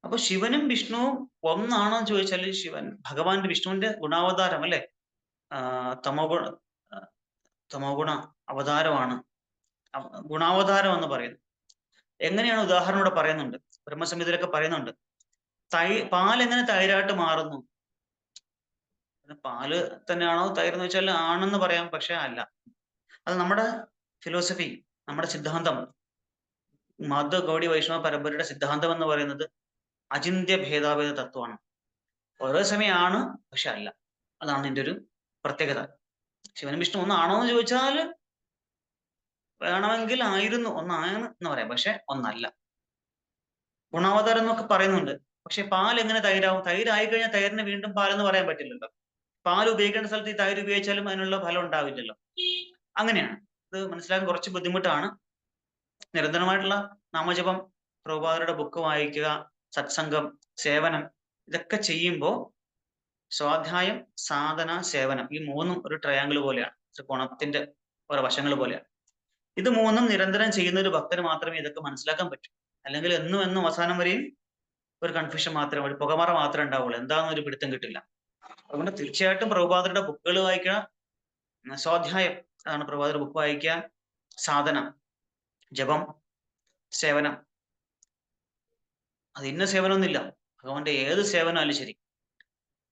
അപ്പൊ ശിവനും വിഷ്ണുവും ഒന്നാണോ എന്ന് ചോദിച്ചാൽ ശിവൻ ഭഗവാന്റെ വിഷ്ണുവിന്റെ ഗുണാവതാരം അല്ലെ, തമോഗുണ അവതാരമാണ്, ഗുണാവതാരം എന്ന് പറയുന്നത്. എങ്ങനെയാണ് ഉദാഹരണം ഇവിടെ പറയുന്നുണ്ട്, ബ്രഹ്മസംഹിതയിലൊക്കെ പറയുന്നുണ്ട്. പാൽ എങ്ങനെ തൈരായിട്ട് മാറുന്നു. പാല് തന്നെയാണോ തൈര് എന്ന് വെച്ചാൽ ആണെന്ന് പറയാം, പക്ഷെ അല്ല. അത് നമ്മുടെ ഫിലോസഫി, നമ്മുടെ സിദ്ധാന്തം, മാധവ ഗൗഡി വൈഷ്ണവ പരമ്പരയുടെ സിദ്ധാന്തം എന്ന് പറയുന്നത് അചിന്ത്യ ഭേദാഭേദ തത്വമാണ്. ഓരോ സമയമാണ്, പക്ഷെ അല്ല. അതാണ് ഇതിന്റെ ഒരു പ്രത്യേകത. ശിവനും വിഷ്ണു ഒന്നാണോ എന്ന് ചോദിച്ചാൽ വേണമെങ്കിൽ ആയിരുന്നു, ഒന്നാണ് എന്ന് പറയാം, പക്ഷെ ഒന്നല്ല. ഗുണാവതാരം എന്നൊക്കെ പറയുന്നുണ്ട്. പക്ഷെ പാൽ എങ്ങനെ തൈരാവും? തൈരായി കഴിഞ്ഞാൽ തൈരിന് വീണ്ടും പാലെന്ന് പറയാൻ പറ്റില്ലല്ലോ. പാൽ ഉപയോഗിക്കേണ്ട സ്ഥലത്ത് ഈ തൈര് ഉപയോഗിച്ചാലും അതിനുള്ള ഫലം ഉണ്ടാവില്ലല്ലോ. അങ്ങനെയാണ്. ഇത് മനസ്സിലാക്കാൻ കുറച്ച് ബുദ്ധിമുട്ടാണ്. നിരന്തരമായിട്ടുള്ള നാമജപം, പ്രഭുപാദരുടെ ബുക്ക് വായിക്കുക, സത്സംഗം, സേവനം, ഇതൊക്കെ ചെയ്യുമ്പോൾ സ്വാധ്യായം, സാധന, സേവനം, ഈ മൂന്നും ഒരു ട്രയാങ്കിൾ പോലെയാണ്, ത്രികോണത്തിന്റെ ഓരോ വശങ്ങൾ പോലെയാണ്. ഇത് മൂന്നും നിരന്തരം ചെയ്യുന്ന ഒരു ഭക്തന് മാത്രമേ ഇതൊക്കെ മനസ്സിലാക്കാൻ പറ്റൂ. അല്ലെങ്കിൽ എന്നും അവസാനം വരെയും ഒരു കൺഫ്യൂഷൻ മാത്രമേ, ഒരു പുകമറ മാത്രമേ ഉണ്ടാവുള്ളൂ, എന്താണെന്നൊരു പിടുത്തം കിട്ടില്ല. അതുകൊണ്ട് തീർച്ചയായിട്ടും പ്രഭുപാദരുടെ ബുക്കുകൾ വായിക്കുക, സ്വാധ്യായം അതാണ് പ്രഭുപാദരുടെ ബുക്ക് വായിക്കുക, സാധന, ജപം, സേവനം. അത് ഇന്ന സേവനമൊന്നുമില്ല, ഭഗവാന്റെ ഏത് സേവനമായാലും ശരി.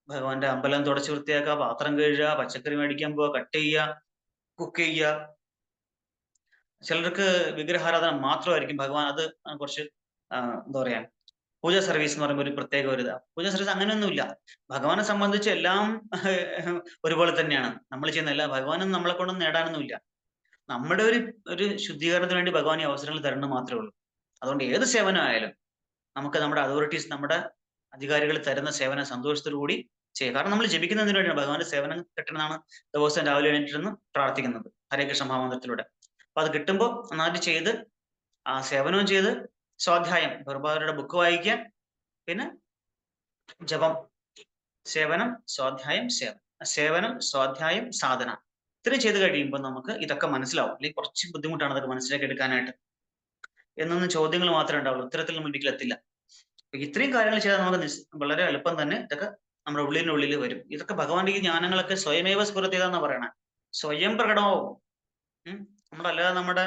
ഭഗവാന്റെ അമ്പലം തുടച്ച് വൃത്തിയാക്കുക, പാത്രം കഴുകുക, പച്ചക്കറി മേടിക്കാൻ പോവുക, കട്ട് ചെയ്യുക, കുക്ക് ചെയ്യുക. ചിലർക്ക് വിഗ്രഹാരാധന മാത്രമായിരിക്കും ഭഗവാൻ. അത് കുറച്ച് എന്താ പറയാ, പൂജ സർവീസ് എന്ന് പറയുമ്പോൾ ഒരു പ്രത്യേക ഒരു ഇതാ. പൂജ സർവീസ് അങ്ങനെയൊന്നുമില്ല. ഭഗവാനെ സംബന്ധിച്ച് എല്ലാം ഒരുപോലെ തന്നെയാണ്. നമ്മൾ ചെയ്യുന്ന എല്ലാ, ഭഗവാനും നമ്മളെ കൊണ്ടൊന്നും നേടാനൊന്നുമില്ല. നമ്മുടെ ഒരു ശുദ്ധീകരണത്തിന് വേണ്ടി ഭഗവാൻ ഈ അവസരങ്ങൾ തരണം മാത്രമേ ഉള്ളൂ. അതുകൊണ്ട് ഏത് സേവനമായാലും നമുക്ക് നമ്മുടെ അതോറിറ്റീസ്, നമ്മുടെ അധികാരികൾ തരുന്ന സേവനം സന്തോഷത്തോടു കൂടി ചെയ്യുക. കാരണം നമ്മൾ ജപിക്കുന്നതിന് വേണ്ടിയാണ്, ഭഗവാന്റെ സേവനം കിട്ടണമെന്നാണ് ദിവസം രാവിലെ എണീറ്റിരുന്ന് പ്രാർത്ഥിക്കുന്നത് ഹരേ കൃഷ്ണ മഹാമന്ത്രത്തിലൂടെ. അപ്പൊ അത് കിട്ടുമ്പോൾ നന്നായിട്ട് ചെയ്ത് ആ സേവനവും ചെയ്ത്, സ്വാധ്യായം പ്രഭുപാദരുടെ ബുക്ക് വായിക്കുക, പിന്നെ ജപം, സേവനം, സ്വാധ്യായം, സേവനം, സ്വാധ്യായം, സാധന. ഇത്രയും ചെയ്ത് കഴിയുമ്പോൾ നമുക്ക് ഇതൊക്കെ മനസ്സിലാവും. അല്ലെങ്കിൽ കുറച്ച് ബുദ്ധിമുട്ടാണ് അതൊക്കെ മനസ്സിലാക്കി എടുക്കാനായിട്ട്. എന്നൊന്നും ചോദ്യങ്ങൾ മാത്രമേ ഉണ്ടാവുള്ളൂ, ഉത്തരത്തിൽ നമ്മൾ ഒരിക്കലും എത്തില്ല. ഇത്രയും കാര്യങ്ങൾ ചെയ്താൽ നമുക്ക് വളരെ എളുപ്പം തന്നെ ഇതൊക്കെ നമ്മുടെ ഉള്ളിനുള്ളിൽ വരും. ഇതൊക്കെ ഭഗവാന്റെ ഈ ജ്ഞാനങ്ങളൊക്കെ സ്വയമേവ സ്ഫുരത്തിയതാന്നാ പറയണേ. സ്വയം പ്രകടമാവും. നമ്മളല്ലാതെ നമ്മുടെ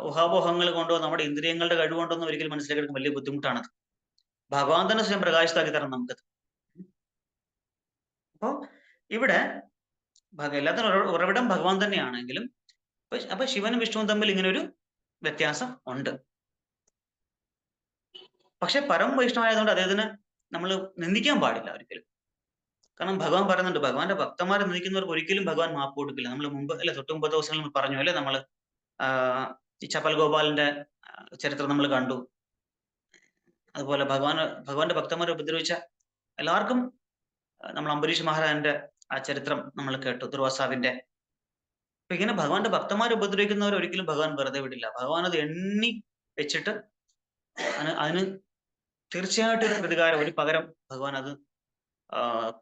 ഊഹാപോഹങ്ങൾ കൊണ്ടോ നമ്മുടെ ഇന്ദ്രിയങ്ങളുടെ കഴിവ് കൊണ്ടൊന്നും ഒരിക്കലും മനസ്സിലാക്കി വലിയ ബുദ്ധിമുട്ടാണത്. ഭഗവാൻ തന്നെ സ്വയം പ്രകാശിതാക്കി തരണം നമുക്കത്. അപ്പോ ഇവിടെ എല്ലാത്തിനും ഉറവിടം ഭഗവാൻ തന്നെയാണെങ്കിലും അപ്പൊ ശിവനും വിഷ്ണുവും തമ്മിൽ ഇങ്ങനെ ഒരു വ്യത്യാസം ഉണ്ട്. പക്ഷെ പരം വൈഷ്ണവായതുകൊണ്ട് അദ്ദേഹത്തിന് നമ്മൾ നിന്ദിക്കാൻ പാടില്ല ഒരിക്കലും. കാരണം ഭഗവാൻ പറയുന്നുണ്ട്, ഭഗവാന്റെ ഭക്തന്മാരെ നിന്ദിക്കുന്നവർക്ക് ഒരിക്കലും ഭഗവാൻ മാപ്പ് കൊടുക്കില്ല. നമ്മൾ മുമ്പ് അല്ലെ, തൊട്ട് മുമ്പത്തെ ദിവസങ്ങളിൽ പറഞ്ഞു അല്ലെ, നമ്മൾ ഈ ചപ്പൽ ഗോപാലിന്റെ ചരിത്രം നമ്മൾ കണ്ടു. അതുപോലെ ഭഗവാന്റെ ഭക്തന്മാരെ ഉപദ്രവിച്ച എല്ലാവർക്കും നമ്മൾ അംബരീഷ് മഹാരാജന്റെ ആ ചരിത്രം നമ്മൾ കേട്ടു, ദുർവാസാവിന്റെ. അപ്പൊ ഇങ്ങനെ ഭഗവാന്റെ ഭക്തന്മാരെ ഉപദ്രവിക്കുന്നവർ ഒരിക്കലും ഭഗവാൻ വെറുതെ വിടില്ല. ഭഗവാൻ അത് എണ്ണി വെച്ചിട്ട് അതിന് തീർച്ചയായിട്ടും ഒരു പ്രതികാരം, ഒരു പകരം ഭഗവാൻ അത്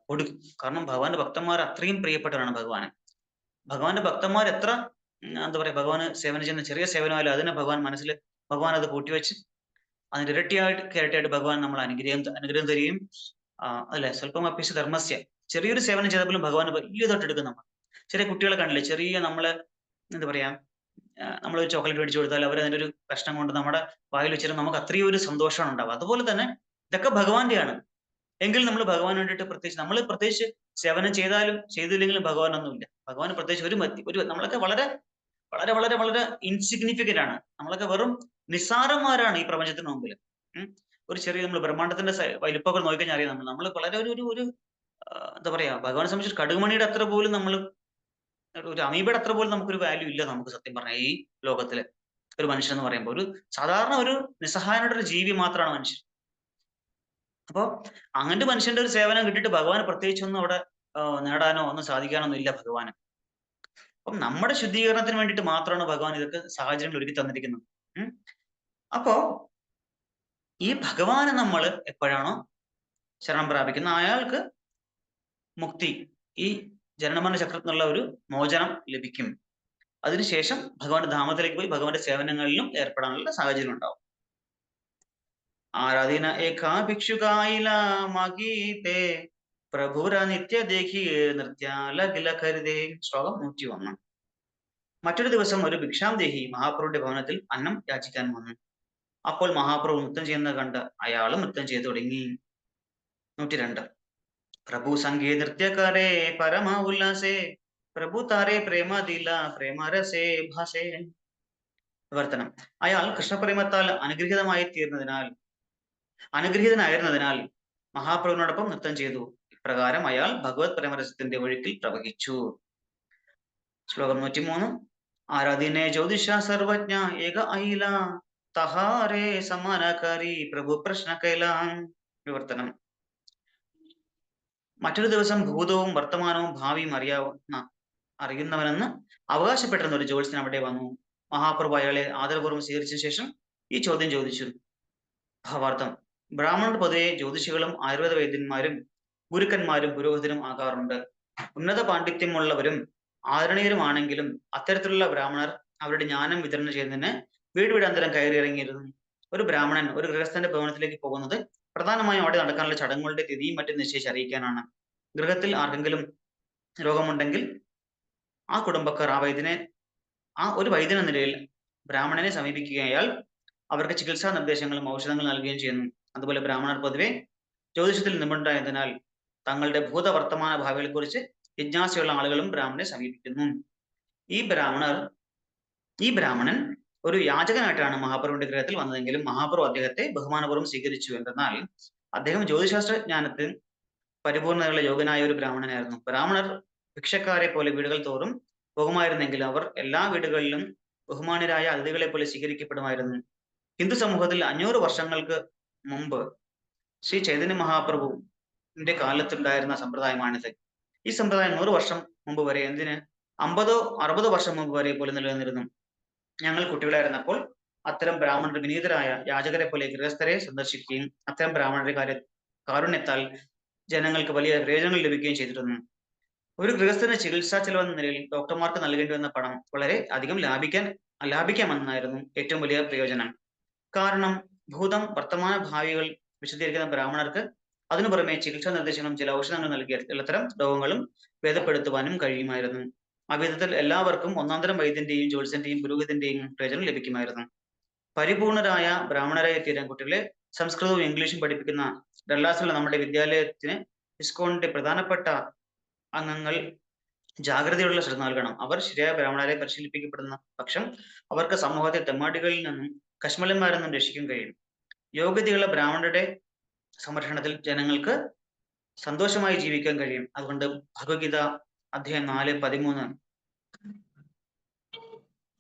കൊടുക്കും. കാരണം ഭഗവാന്റെ ഭക്തന്മാർ അത്രയും പ്രിയപ്പെട്ടവരാണ് ഭഗവാന്. ഭഗവാന്റെ ഭക്തന്മാർ എത്ര എന്താ പറയാ, ഭഗവാന് സേവനം ചെയ്യുന്ന ചെറിയ സേവനമായാലും അതിനെ ഭഗവാൻ അത് കൂട്ടിവെച്ച് അതിന്റെ ഇരട്ടിയായിട്ട് ഭഗവാൻ നമ്മൾ അനുഗ്രഹം തരികയും അല്ലെ, സ്വല്പം അപ്യസ് ധർമ്മസ്യ, ചെറിയൊരു സേവനം ചെയ്തപ്പോഴും ഭഗവാൻ വലിയ തൊട്ടെടുക്കും. നമ്മൾ ചെറിയ കുട്ടികളെ കണ്ടില്ലേ, ചെറിയ നമ്മള് എന്താ പറയാ, നമ്മളൊരു ചോക്ലേറ്റ് മേടിച്ചു കൊടുത്താൽ അവർ അതിന്റെ ഒരു കഷ്ണം കൊണ്ട് നമ്മുടെ വായിൽ വെച്ചിട്ട് നമുക്ക് അത്രയും ഒരു സന്തോഷമാണ് ഉണ്ടാവുക. അതുപോലെ തന്നെ ഇതൊക്കെ ഭഗവാന്റെയാണ്. എങ്കിൽ നമ്മൾ ഭഗവാൻ വേണ്ടിയിട്ട് പ്രത്യേകിച്ച് സേവനം ചെയ്താലും ചെയ്തില്ലെങ്കിലും ഭഗവാനൊന്നുമില്ല. ഭഗവാൻ പ്രത്യേകിച്ച് ഒരു നമ്മളൊക്കെ വളരെ വളരെ വളരെ വളരെ ഇൻസിഗ്നിഫിക്കന്റ് ആണ്. നമ്മളൊക്കെ വെറും നിസ്സാരന്മാരാണ് ഈ പ്രപഞ്ചത്തിന് മുമ്പിൽ. ഒരു ചെറിയ നമ്മൾ ബ്രഹ്മാണ്ടത്തിന്റെ വലിപ്പമൊക്കെ നോക്കിക്കഴിഞ്ഞാൽ അറിയാം, നമ്മൾ വളരെ ഒരു എന്താ പറയാ, ഭഗവാനെ സംബന്ധിച്ച് കടുകുമണിയുടെ അത്ര പോലും ഒരു അമീബയുടെ അത്ര പോലും നമുക്കൊരു വാല്യൂ ഇല്ല നമുക്ക് സത്യം പറഞ്ഞാൽ ഈ ലോകത്തില്. ഒരു മനുഷ്യൻ എന്ന് പറയുമ്പോൾ ഒരു സാധാരണ ഒരു നിസ്സഹായനായിട്ട് ഒരു ജീവി മാത്രമാണ് മനുഷ്യൻ. അപ്പൊ അങ്ങനത്തെ മനുഷ്യന്റെ ഒരു സേവനം കിട്ടിയിട്ട് ഭഗവാൻ പ്രത്യേകിച്ചൊന്നും അവിടെ നേടാനോ ഒന്നും സാധിക്കാനോ ഒന്നും ഇല്ല ഭഗവാന്. അപ്പം നമ്മുടെ ശുദ്ധീകരണത്തിന് വേണ്ടിയിട്ട് മാത്രമാണ് ഭഗവാൻ ഇതൊക്കെ സാഹചര്യങ്ങൾ ഒരുക്കി തന്നിരിക്കുന്നത്. അപ്പോ ഈ ഭഗവാനെ നമ്മൾ എപ്പോഴാണോ ശരണം പ്രാപിക്കുന്ന അയാൾക്ക് മുക്തി, ഈ ജനനമരണ ചക്രത്തിൽ നിന്നുള്ള ഒരു മോചനം ലഭിക്കും. അതിനുശേഷം ഭഗവാന്റെ ധാമത്തിലേക്ക് പോയി ഭഗവാന്റെ സേവനങ്ങളിലും ഏർപ്പെടാനുള്ള സാഹചര്യം ഉണ്ടാവും. ആരാധന ഏകാ ഭിക്ഷുകായില മഗീതേ പ്രഭുര നിത്യ ദേഹി നൃത്യാലഖിലഖരിതേ. ശ്ലോകം 101. മറ്റൊരു ദിവസം ഒരു ഭിക്ഷാംദേഹി മഹാപ്രഭുവിന്റെ ഭവനത്തിൽ അന്നം യാചിക്കാൻ വന്നു. അപ്പോൾ മഹാപ്രഭു നൃത്തം ചെയ്യുന്നത് കണ്ട് അയാളും നൃത്തം ചെയ്തു തുടങ്ങി. 102. പ്രഭു സംഗീത നൃത്യകാരേ പരമ ഉല്ലാസേ പ്രഭു താരേ പ്രേമ ദില പ്രേമരസേ ഭാസേ. വിവർത്തനം: അയാൾ കൃഷ്ണപ്രേമത്താൽ അനുഗ്രഹീതനായിരുന്നതിനാൽ മഹാപ്രഭുവിനോടൊപ്പം നൃത്തം ചെയ്തു. ഇപ്രകാരം അയാൾ ഭഗവത് പ്രേമരസത്തിന്റെ ഒഴുക്കിൽ പ്രവഹിച്ചു. ശ്ലോകം 103. ആരാധീനെ ജ്യോതിഷ സർവജ്ഞ ഏക അഹില തഹാരേ സമാനകാരി പ്രഭു പ്രശ്ന കൈലാം. വിവർത്തനം: മറ്റൊരു ദിവസം ഭൂതവും വർത്തമാനവും ഭാവിയും അറിയുന്നവനെന്ന് അവകാശപ്പെട്ടിരുന്ന ഒരു ജ്യോത്സ്യൻ അവിടെ വന്നു. മഹാപ്രഭു അയാളെ ആദരപൂർവ്വം സ്വീകരിച്ച ശേഷം ഈ ചോദ്യം ചോദിച്ചു. ഭാവാർത്ഥം: ബ്രാഹ്മണർ പൊതുവെ ജ്യോതിഷികളും ആയുർവേദ വൈദ്യന്മാരും ഗുരുക്കന്മാരും പുരോഹിതരും ആകാറുണ്ട്. ഉന്നത പാണ്ഡിത്യമുള്ളവരും ആദരണീയരുമാണെങ്കിലും അത്തരത്തിലുള്ള ബ്രാഹ്മണർ അവരുടെ ജ്ഞാനം വിതരണം ചെയ്യുന്നതിന് വീടാന്തരം കയറിയിറങ്ങിയിരുന്നു. ഒരു ബ്രാഹ്മണൻ ഒരു ഗൃഹസ്ഥന്റെ ഭവനത്തിലേക്ക് പോകുന്നത് പ്രധാനമായും അവിടെ നടക്കാനുള്ള ചടങ്ങുകളുടെ തിഥിയും മറ്റും നിശ്ചയിച്ച് അറിയിക്കാനാണ്. ഗൃഹത്തിൽ ആർക്കെങ്കിലും രോഗമുണ്ടെങ്കിൽ ആ കുടുംബക്കാർ ഒരു വൈദ്യൻ എന്ന നിലയിൽ ബ്രാഹ്മണനെ സമീപിക്കുകയാൽ അവർക്ക് ചികിത്സാ നിർദ്ദേശങ്ങളും ഔഷധങ്ങൾ നൽകുകയും ചെയ്യുന്നു. അതുപോലെ ബ്രാഹ്മണർ പൊതുവെ ജ്യോതിഷത്തിൽ നിപുണരായതിനാൽ തങ്ങളുടെ ഭൂതവർത്തമാന ഭാവികളെ കുറിച്ച് ജിജ്ഞാസയുള്ള ആളുകളും ബ്രാഹ്മണനെ സമീപിക്കുന്നു. ഈ ബ്രാഹ്മണൻ ഒരു യാചകനായിട്ടാണ് മഹാപ്രഭുവിന്റെ ഗൃഹത്തിൽ വന്നതെങ്കിലും മഹാപ്രഭു അദ്ദേഹത്തെ ബഹുമാനപൂർവ്വം സ്വീകരിച്ചു. എന്തെന്നാൽ അദ്ദേഹം ജ്യോതിശാസ്ത്ര ജ്ഞാനത്തിൽ പരിപൂർണതയുള്ള യോഗ്യനായ ഒരു ബ്രാഹ്മണനായിരുന്നു. ബ്രാഹ്മണർ ഭിക്ഷക്കാരെ പോലെ വീടുകൾ തോറും പോകുമായിരുന്നെങ്കിൽ അവർ എല്ലാ വീടുകളിലും ബഹുമാനരായ അതിഥികളെ പോലെ സ്വീകരിക്കപ്പെടുമായിരുന്നു. ഹിന്ദു സമൂഹത്തിൽ 500 വർഷങ്ങൾക്ക് മുമ്പ് ശ്രീ ചൈതന്യ മഹാപ്രഭുവിന്റെ കാലത്തുണ്ടായിരുന്ന സമ്പ്രദായമാണിത്. ഈ സമ്പ്രദായം 100 വർഷം മുമ്പ് വരെ, 50-60 വർഷം മുമ്പ് വരെ പോലും നിലനിന്നിരുന്നു. ഞങ്ങൾ കുട്ടികളായിരുന്നപ്പോൾ അത്തരം ബ്രാഹ്മണർ വിനീതരായ യാചകരെ പോലെ ഗൃഹസ്ഥരെ സന്ദർശിക്കുകയും അത്തരം ബ്രാഹ്മണരുടെ കാരുണ്യത്താൽ ജനങ്ങൾക്ക് വലിയ പ്രയോജനങ്ങൾ ലഭിക്കുകയും ചെയ്തിരുന്നു. ഒരു ഗൃഹസ്ഥന് ചികിത്സാ ചെലവെന്ന നിലയിൽ ഡോക്ടർമാർക്ക് നൽകേണ്ടി വന്ന പണം വളരെ അധികം ലാഭിക്കാമെന്നായിരുന്നു ഏറ്റവും വലിയ പ്രയോജനം. കാരണം ഭൂതം, വർത്തമാന, ഭാവികൾ വിശദീകരിക്കുന്ന ബ്രാഹ്മണർക്ക് അതിനു പുറമെ ചികിത്സാ നിർദ്ദേശങ്ങളും ചില ഔഷധങ്ങൾ നൽകിയ എല്ലാത്തരം രോഗങ്ങളും ഭേദപ്പെടുത്തുവാനും കഴിയുമായിരുന്നു. അവിധത്തിൽ എല്ലാവർക്കും ഒന്നാന്തരം വൈദ്യന്റെയും ജ്യോത്സ്യന്റെയും പുരോഹിതന്റെയും പ്രയോജനം ലഭിക്കുമായിരുന്നു. പരിപൂർണരായ ബ്രാഹ്മണരായ തീരാൻ കുട്ടികളെ സംസ്കൃതവും ഇംഗ്ലീഷും പഠിപ്പിക്കുന്ന ഡള്ളാസിലുള്ള നമ്മുടെ വിദ്യാലയത്തിന് ഇസ്കോണിന്റെ പ്രധാനപ്പെട്ട അംഗങ്ങൾ ജാഗ്രതയുള്ള ശ്രദ്ധ നൽകണം. അവർ ശരിയായ ബ്രാഹ്മണരെ പരിശീലിപ്പിക്കപ്പെടുന്ന പക്ഷം അവർക്ക് സമൂഹത്തെ തെമ്മാടികളിൽ നിന്നും കശ്മലന്മാരിൽ നിന്നും രക്ഷിക്കാൻ കഴിയും. യോഗ്യതയുള്ള ബ്രാഹ്മണരുടെ സംരക്ഷണത്തിൽ ജനങ്ങൾക്ക് സന്തോഷമായി ജീവിക്കാൻ കഴിയും. അതുകൊണ്ട് ഭഗവത്ഗീത അധ്യായം 4:13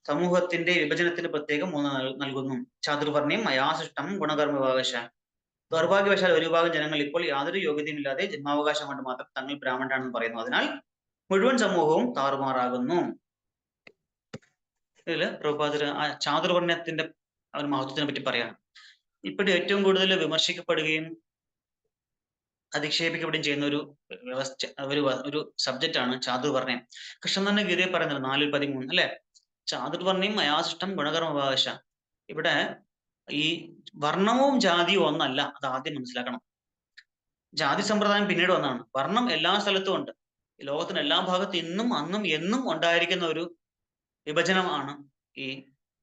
സമൂഹത്തിന്റെ വിഭജനത്തിന് പ്രത്യേകം 3 നൽകുന്നു. ചാതുർവർണ്ണ്യം മയാസൃഷ്ടം ഗുണകർമ്മവാകശ. ദൗർഭാഗ്യവശാൽ ഒരു വിഭാഗം ജനങ്ങൾ ഇപ്പോൾ യാതൊരു യോഗ്യതയുമില്ലാതെ ജന്മാവകാശം കൊണ്ട് മാത്രം തങ്ങൾ ബ്രാഹ്മണരാണെന്ന് പറയുന്നു. അതിനാൽ മുഴുവൻ സമൂഹവും താറുമാറാകുന്നു. ഇതില് പ്രഭുപാദർ ആ ചാതുർവർണ്ണ്യത്തിന്റെ ഒരു മഹത്വത്തിനെ പറ്റി പറയാണ്. ഇപ്പോഴും ഏറ്റവും കൂടുതൽ വിമർശിക്കപ്പെടുകയും അധിക്ഷേപിക്കപ്പെടുകയും ചെയ്യുന്ന ഒരു വ്യവസ്ഥ ഒരു സബ്ജക്റ്റ് ആണ് ചാതുർവർണ്ണ്യം. കൃഷ്ണൻ തന്നെ ഗീതയെ പറയുന്നത് 4:13 അല്ലെ? ചാതുർവർണ്ണ്യം മയാസൃഷ്ടം ഗുണകർമ്മവാകശ. ഇവിടെ ഈ വർണ്ണവും ജാതിയും ഒന്നല്ല, അത് ആദ്യം മനസ്സിലാക്കണം. ജാതി സമ്പ്രദായം പിന്നീട് വന്നതാണ്. വർണ്ണം എല്ലാ സ്ഥലത്തും ഉണ്ട്. ലോകത്തിന് എല്ലാ ഭാഗത്തും ഇന്നും അന്നും എന്നും ഉണ്ടായിരിക്കുന്ന ഒരു വിഭജനമാണ് ഈ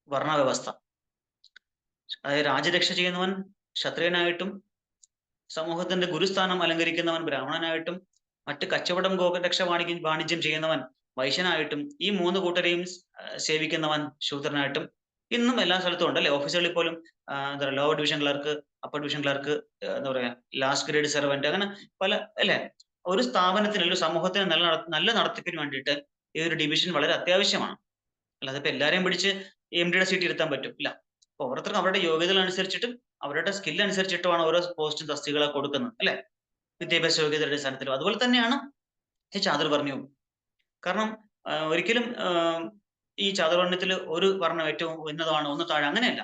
വർണ്ണവ്യവസ്ഥ. അതായത് രാജ്യരക്ഷ ചെയ്യുന്നവൻ ക്ഷത്രിയനായിട്ടും സമൂഹത്തിന്റെ ഗുരുസ്ഥാനം അലങ്കരിക്കുന്നവൻ ബ്രാഹ്മണനായിട്ടും മറ്റ് കച്ചവടം ഗോരക്ഷ വാണിജ്യം ചെയ്യുന്നവൻ വൈശ്യനായിട്ടും ഈ 3 കൂട്ടരെയും സേവിക്കുന്നവൻ ശൂദ്രനായിട്ടും ഇന്നും എല്ലാ സ്ഥലത്തും ഉണ്ട് അല്ലെ? ഓഫീസുകളിൽ പോലും എന്താ പറയുക, lower division clerk, upper division clerk, എന്താ പറയാ, ലാസ്റ്റ് ഗ്രേഡ് സെർവന്റ്, അങ്ങനെ പല അല്ലെ? ഒരു സ്ഥാപനത്തിന് ഒരു സമൂഹത്തിന് നല്ല നടത്തിപ്പിന് വേണ്ടിയിട്ട് ഈ ഒരു ഡിവിഷൻ വളരെ അത്യാവശ്യമാണ്. അല്ലാതെ ഇപ്പൊ എല്ലാരെയും പിടിച്ച് MD സീറ്റ് ഇരുത്താൻ പറ്റും ഇല്ല. അപ്പൊ ഓരോരുത്തർക്കും അവരുടെ യോഗ്യതകൾ അനുസരിച്ചിട്ടും അവരുടെ സ്കിൽ അനുസരിച്ചിട്ടുമാണ് ഓരോ പോസ്റ്റും തസ്തികളെ കൊടുക്കുന്നത് അല്ലെ? വിദ്യാഭ്യാസ യോഗ്യതയുടെ അടിസ്ഥാനത്തിലും. അതുപോലെ തന്നെയാണ് ഈ ചാതുർവർണ്ണ്യവും. കാരണം ഒരിക്കലും ഈ ചാതുർവർണ്ണ്യത്തിൽ ഒരു വർണ്ണം ഏറ്റവും ഉന്നതമാണ്, ഒന്ന് താഴെ, അങ്ങനെയല്ല.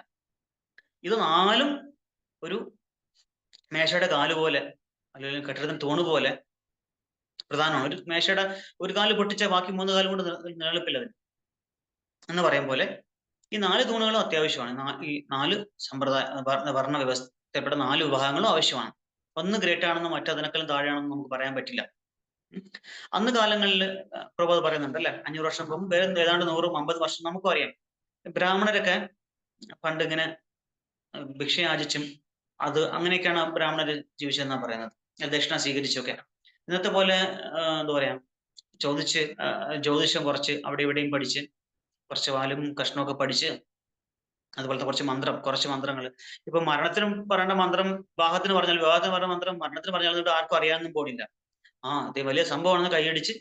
ഇത് 4ഉം ഒരു മേശയുടെ കാല് പോലെ അല്ലെങ്കിൽ കെട്ടിടത്തിന് തൂണ് പോലെ പ്രധാനമാണ്. ഒരു മേശയുടെ ഒരു കാല് പൊട്ടിച്ച ബാക്കി 3 കാലും കൊണ്ട് നിലനിൽപ്പില്ല അതിന് എന്ന് പറയും പോലെ ഈ 4 തൂണുകളും അത്യാവശ്യമാണ്. ഈ 4 വർണ്ണ വ്യവസ്ഥപ്പെട്ട 4 വിഭാഗങ്ങളും ആവശ്യമാണ്. ഒന്ന് ഗ്രേറ്റ് ആണെന്നും മറ്റതിനേക്കാളും താഴെയാണെന്നും നമുക്ക് പറയാൻ പറ്റില്ല. അന്ന് കാലങ്ങളിൽ പ്രഭുപാദ് പറയുന്നുണ്ട് അല്ലെ, 500 വർഷം മുമ്പ്, ഏതാണ്ട് 150 വർഷം നമുക്കും അറിയാം, ബ്രാഹ്മണരൊക്കെ പണ്ട് ഇങ്ങനെ ഭിക്ഷ യാചിച്ചും അങ്ങനെയൊക്കെയാണ് ബ്രാഹ്മണര് ജീവിച്ചതെന്നാണ് പറയുന്നത്. ദക്ഷിണ സ്വീകരിച്ചൊക്കെ. ഇന്നത്തെ പോലെ എന്താ പറയാ, ജ്യോതിഷം കുറച്ച് അവിടെ ഇവിടെയും പഠിച്ച്, കുറച്ച് വാലും കഷ്ണമൊക്കെ പഠിച്ച്, അതുപോലത്തെ കുറച്ച് മന്ത്രങ്ങൾ. ഇപ്പൊ മരണത്തിനും പറയേണ്ട മന്ത്രം വിവാഹത്തിന് പറഞ്ഞാൽ, വിവാഹത്തിന് പറഞ്ഞ മന്ത്രം മരണത്തിന് പറഞ്ഞാൽ ആർക്കും അറിയാനൊന്നും പോണില്ല. ഇത് വലിയ സംഭവമാണെന്ന് കൈയടിച്ച്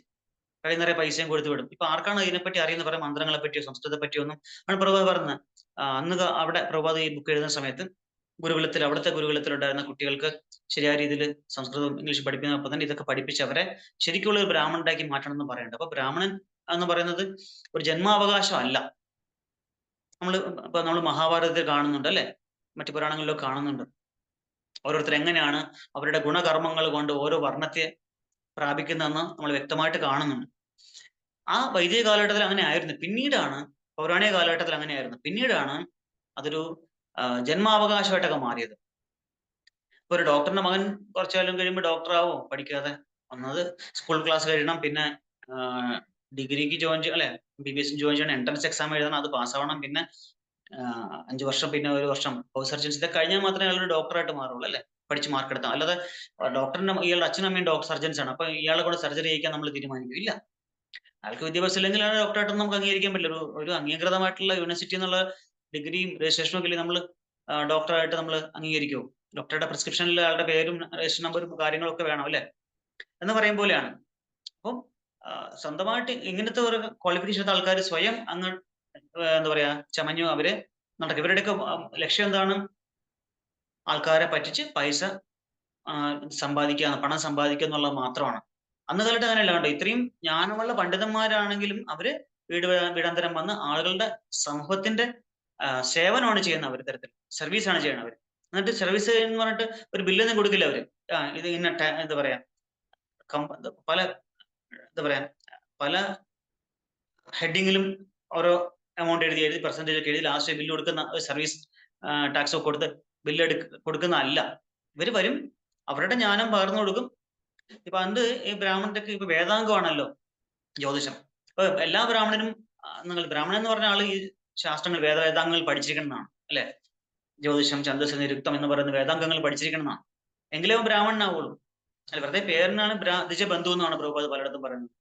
കൈ നിറയെ പൈസയും കൊടുത്തു വിടും. ഇപ്പൊ ആർക്കാണ് ഇതിനെപ്പറ്റി അറിയുന്ന പറയാം, മന്ത്രങ്ങളെ പറ്റിയോ സംസ്കൃതത്തെ പറ്റിയോ ഒന്നും ആണ് പ്രഭുപാദ് പറഞ്ഞത്. അന്ന് അവിടെ പ്രഭുപാദ് ഈ ബുക്ക് എഴുതുന്ന സമയത്ത് അവിടുത്തെ ഗുരുകുലത്തിലുണ്ടായിരുന്ന കുട്ടികൾക്ക് ശരിയായ രീതിയിൽ സംസ്കൃതവും ഇംഗ്ലീഷും പഠിപ്പിക്കുന്നതിനൊപ്പം തന്നെ ഇതൊക്കെ പഠിപ്പിച്ച് അവരെ ശരിക്കുള്ള ഒരു ബ്രാഹ്മണനാക്കി മാറ്റണം എന്ന് പറയുന്നുണ്ട്. അപ്പൊ ബ്രാഹ്മണൻ എന്ന് പറയുന്നത് ഒരു ജന്മാവകാശം അല്ല. നമ്മൾ മഹാഭാരതത്തിൽ കാണുന്നുണ്ട് അല്ലെ, മറ്റു പുരാണങ്ങളിലൊക്കെ കാണുന്നുണ്ട്. ഓരോരുത്തർ എങ്ങനെയാണ് അവരുടെ ഗുണകർമ്മങ്ങൾ കൊണ്ട് ഓരോ വർണ്ണത്തെ പ്രാപിക്കുന്നതെന്ന് നമ്മൾ വ്യക്തമായിട്ട് കാണുന്നുണ്ട്. ആ വൈദിക കാലഘട്ടത്തിൽ അങ്ങനെ ആയിരുന്നു. പിന്നീടാണ്, പൗരാണിക കാലഘട്ടത്തിൽ അങ്ങനെയായിരുന്നു. പിന്നീടാണ് അതൊരു ജന്മാവകാശമായിട്ടൊക്കെ മാറിയത്. ഇപ്പൊ ഒരു ഡോക്ടറിന്റെ മകൻ കുറച്ചു കാലം കഴിയുമ്പോൾ ഡോക്ടറാവോ പഠിക്കാതെ? ഒന്നത് സ്കൂൾ ക്ലാസ് കഴിയണം, പിന്നെ ഡിഗ്രിക്ക് ജോയിൻ ചെയ്യണം അല്ലെ, MBBS ജോയിൻ ചെയ്യണം, എൻട്രൻസ് എക്സാം എഴുതണം, അത് പാസ്സാവണം, പിന്നെ 5 വർഷം, പിന്നെ 1 വർഷം ഹൗസ് സർജൻസി. ഇതൊക്കെ കഴിഞ്ഞാൽ മാത്രമേ അയാൾ ഡോക്ടറായിട്ട് മാറുള്ളൂ അല്ലെ, പഠിച്ച് മാർക്ക് എടുത്താൽ. അല്ലാതെ ഇയാളുടെ അച്ഛനും അമ്മയും ഡോക്ടർ സർജൻസ് ആണ്, അപ്പൊ ഇയാളെ കൂടെ സർജറി ചെയ്യിക്കാൻ നമ്മൾ തീരുമാനിക്കും? ഇല്ല. അയാൾക്ക് വിദ്യാഭ്യാസം ഇല്ലെങ്കിൽ അയാൾ ഡോക്ടറായിട്ട് നമുക്ക് അംഗീകരിക്കാൻ പറ്റില്ല. ഒരു അംഗീകൃതമായിട്ടുള്ള യൂണിവേഴ്സിറ്റി എന്നുള്ള ഡിഗ്രിയും രജിസ്ട്രേഷനും ഒക്കെ നമ്മൾ ഡോക്ടറായിട്ട് നമ്മൾ അംഗീകരിക്കുമോ? ഡോക്ടറുടെ പ്രിസ്ക്രിപ്ഷനിൽ അയാളുടെ പേരും രജിസ്റ്റർ നമ്പറും കാര്യങ്ങളൊക്കെ വേണം അല്ലെ എന്ന് പറയും പോലെയാണ്. അപ്പം സ്വന്തമായിട്ട് ഇങ്ങനത്തെ ഒരു ക്വാളിഫിക്കേഷൻ ആൾക്കാർ സ്വയം അങ്ങ് എന്താ പറയാ ചമഞ്ഞു അവര് നടക്കും. ഇവരുടെയൊക്കെ ലക്ഷ്യം എന്താണ്? ആൾക്കാരെ പറ്റിച്ച് പൈസ സമ്പാദിക്കുക, പണം സമ്പാദിക്കുക എന്നുള്ളത് മാത്രമാണ്. അന്ന് കാലത്ത് അങ്ങനെയല്ല. കണ്ടോ, ഇത്രയും ജ്ഞാനമുള്ള പണ്ഡിതന്മാരാണെങ്കിലും അവര് വീടാന്തരം വന്ന് ആളുകളുടെ സമൂഹത്തിന്റെ സേവനമാണ് ചെയ്യുന്നത്. അവർ തരത്തിൽ സർവീസാണ് ചെയ്യണത്. അവർ എന്നിട്ട് സർവീസ് എന്ന് പറഞ്ഞിട്ട് ഒരു ബില്ലൊന്നും കൊടുക്കില്ല അവര്. ഇത് ഇന്ന എന്താ പറയാ പല എന്താ പറയാ പല ഹെഡിങ്ങിലും ഓരോ എമൗണ്ട് എഴുതി പെർസെന്റേജ് ഒക്കെ എഴുതി ലാസ്റ്റ് ബില്ല് കൊടുക്കുന്ന സർവീസ് ടാക്സ് ഒക്കെ കൊടുത്ത് ബില്ല് കൊടുക്കുന്ന അല്ല. ഇവര് വരും, അവരുടെ ജ്ഞാനം പകർന്നു കൊടുക്കും. ഇപ്പൊ അത് ഈ ബ്രാഹ്മണന്റെ ഇപ്പൊ വേദാംഗമാണല്ലോ ജ്യോതിഷം. ഇപ്പൊ എല്ലാ ബ്രാഹ്മണനും നിങ്ങൾ ബ്രാഹ്മണൻ എന്ന് പറഞ്ഞ ആള് ഈ ശാസ്ത്രങ്ങൾ വേദാംഗങ്ങൾ പഠിച്ചിരിക്കണമെന്നാണ് അല്ലെ? ജ്യോതിഷം, ഛന്ദസ്, നിരുക്തം എന്ന് പറയുന്ന വേദാംഗങ്ങൾ പഠിച്ചിരിക്കണമെന്നാണ്. എങ്കിലേ ബ്രാഹ്മണനാവുള്ളൂ. അല്ല വെറുതെ പേരിനാണ് ദ്വിജബന്ധു എന്നാണ് പ്രഭുപാദ് പലയിടത്തും പറയുന്നത്.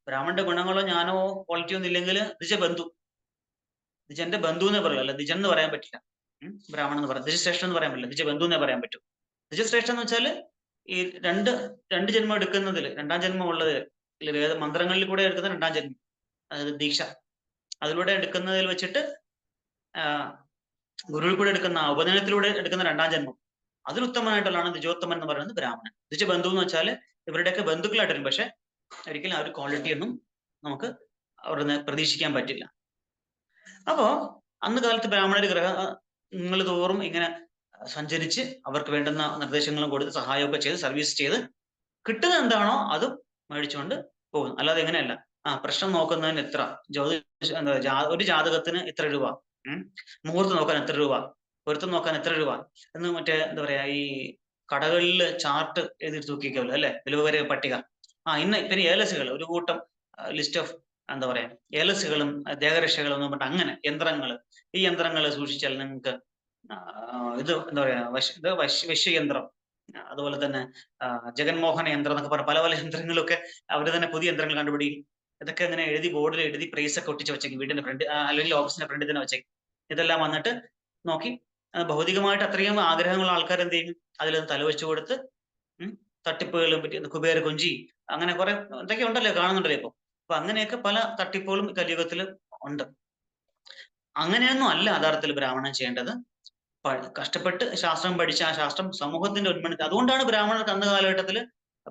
ബ്രാഹ്മണന്റെ ഗുണങ്ങളോ ജ്ഞാനമോ ക്വാളിറ്റിയോ ഒന്നും ഇല്ലെങ്കിൽ ദ്വിജബന്ധു, ദ്വിജന്റെ ബന്ധു എന്നേ പറയുള്ളൂ, അല്ല ദ്വിജൻ എന്ന് പറയാൻ പറ്റില്ല. ബ്രാഹ്മണൻ എന്ന് പറയാം, ദ്വിജശ്രേഷ്ഠൻ എന്ന് പറയാൻ പറ്റില്ല, ദ്വിജബന്ധു എന്നേ പറയാൻ പറ്റൂ. ദ്വിജശ്രേഷ്ഠൻ എന്ന് വെച്ചാൽ ഈ രണ്ട് ജന്മം എടുക്കുന്നതിൽ, രണ്ടാം ജന്മം ഉള്ളതിൽ വേദ മന്ത്രങ്ങളിൽ കൂടെ എടുക്കുന്ന രണ്ടാം ജന്മം, അതായത് ദീക്ഷ, അതിലൂടെ എടുക്കുന്നതിൽ വെച്ചിട്ട് ഗുരുവിൽ കൂടെ എടുക്കുന്ന ഉപനയനത്തിലൂടെ എടുക്കുന്ന രണ്ടാം ജന്മം, അതിലുത്തമനായിട്ടുള്ളതാണ് ദ്വിജോത്തമൻ എന്ന് പറയുന്നത് ബ്രാഹ്മണൻ. ദ്വിജബന്ധു എന്ന് വെച്ചാൽ ഇവരുടെയൊക്കെ ബന്ധുക്കളായിട്ട് വരും, പക്ഷെ ഒരിക്കലും ആ ഒരു ക്വാളിറ്റി ഒന്നും നമുക്ക് അവിടെ പ്രതീക്ഷിക്കാൻ പറ്റില്ല. അപ്പോ അന്ന് കാലത്ത് ബ്രാഹ്മണർ ഗ്രഹങ്ങൾ തോറും ഇങ്ങനെ സഞ്ചരിച്ച് അവർക്ക് വേണ്ടുന്ന നിർദ്ദേശങ്ങളും കൊടുത്ത് സഹായമൊക്കെ ചെയ്ത് സർവീസ് ചെയ്ത് കിട്ടുന്നത് എന്താണോ അതും മേടിച്ചുകൊണ്ട് പോകുന്നു. അല്ലാതെ എങ്ങനെയല്ല പ്രശ്നം നോക്കുന്നതിന് എത്ര, ഒരു ജാതകത്തിന് ഇത്ര രൂപ, മുഹൂർത്തം നോക്കാൻ എത്ര രൂപ, പൊരുത്തം നോക്കാൻ എത്ര രൂപ എന്ന് മറ്റേ എന്താ പറയാ ഈ കടകളിൽ ചാർട്ട് എഴുതി തൂക്കിക്കല്ലോ അല്ലെ, വിലവരെ പട്ടിക. പിന്നെ ഏലസുകൾ, ഒരു കൂട്ടം ലിസ്റ്റ് ഓഫ് എന്താ പറയാ ഏലസുകളും ദേഹരക്ഷകളും എന്ന് പറഞ്ഞിട്ട് അങ്ങനെ യന്ത്രങ്ങൾ, ഈ യന്ത്രങ്ങൾ സൂക്ഷിച്ചാൽ നിങ്ങൾക്ക് ഇത് എന്താ പറയാ വശ്യയന്ത്രം, അതുപോലെ തന്നെ ജഗൻമോഹന യന്ത്രം എന്നൊക്കെ പറഞ്ഞ പല പല യന്ത്രങ്ങളൊക്കെ അവര് തന്നെ പുതിയ യന്ത്രങ്ങൾ കണ്ടുപിടിക്കും. ഇതൊക്കെ അങ്ങനെ എഴുതി ബോർഡിൽ എഴുതി പ്രൈസ് ഒക്കെ ഒട്ടിച്ച് വെച്ചേക്കും, വീടിന്റെ ഫ്രണ്ട് അല്ലെങ്കിൽ ഓഫീസിന്റെ ഫ്രണ്ടിൽ തന്നെ വെച്ചേക്കും. ഇതെല്ലാം വന്നിട്ട് നോക്കി ഭൗതികമായിട്ട് അത്രയും ആഗ്രഹമുള്ള ആൾക്കാർ എന്ത് ചെയ്യും, അതിലൊന്ന് തലവെച്ചു കൊടുത്ത് തട്ടിപ്പുകളും പറ്റി കുബേര കുഞ്ചി അങ്ങനെ കുറെ എന്തൊക്കെ ഉണ്ടല്ലോ, കാണുന്നുണ്ടല്ലോ ഇപ്പൊ. അപ്പൊ അങ്ങനെയൊക്കെ പല തട്ടിപ്പുകളും കലിയുഗത്തിൽ ഉണ്ട്. അങ്ങനെയൊന്നും അല്ല യഥാർത്ഥത്തിൽ ബ്രാഹ്മണൻ ചെയ്യേണ്ടത്. കഷ്ടപ്പെട്ട് ശാസ്ത്രം പഠിച്ച ആ ശാസ്ത്രം സമൂഹത്തിന്റെ ഉന്മനത്തിൽ, അതുകൊണ്ടാണ് ബ്രാഹ്മണർക്ക് അന്ന് കാലഘട്ടത്തിൽ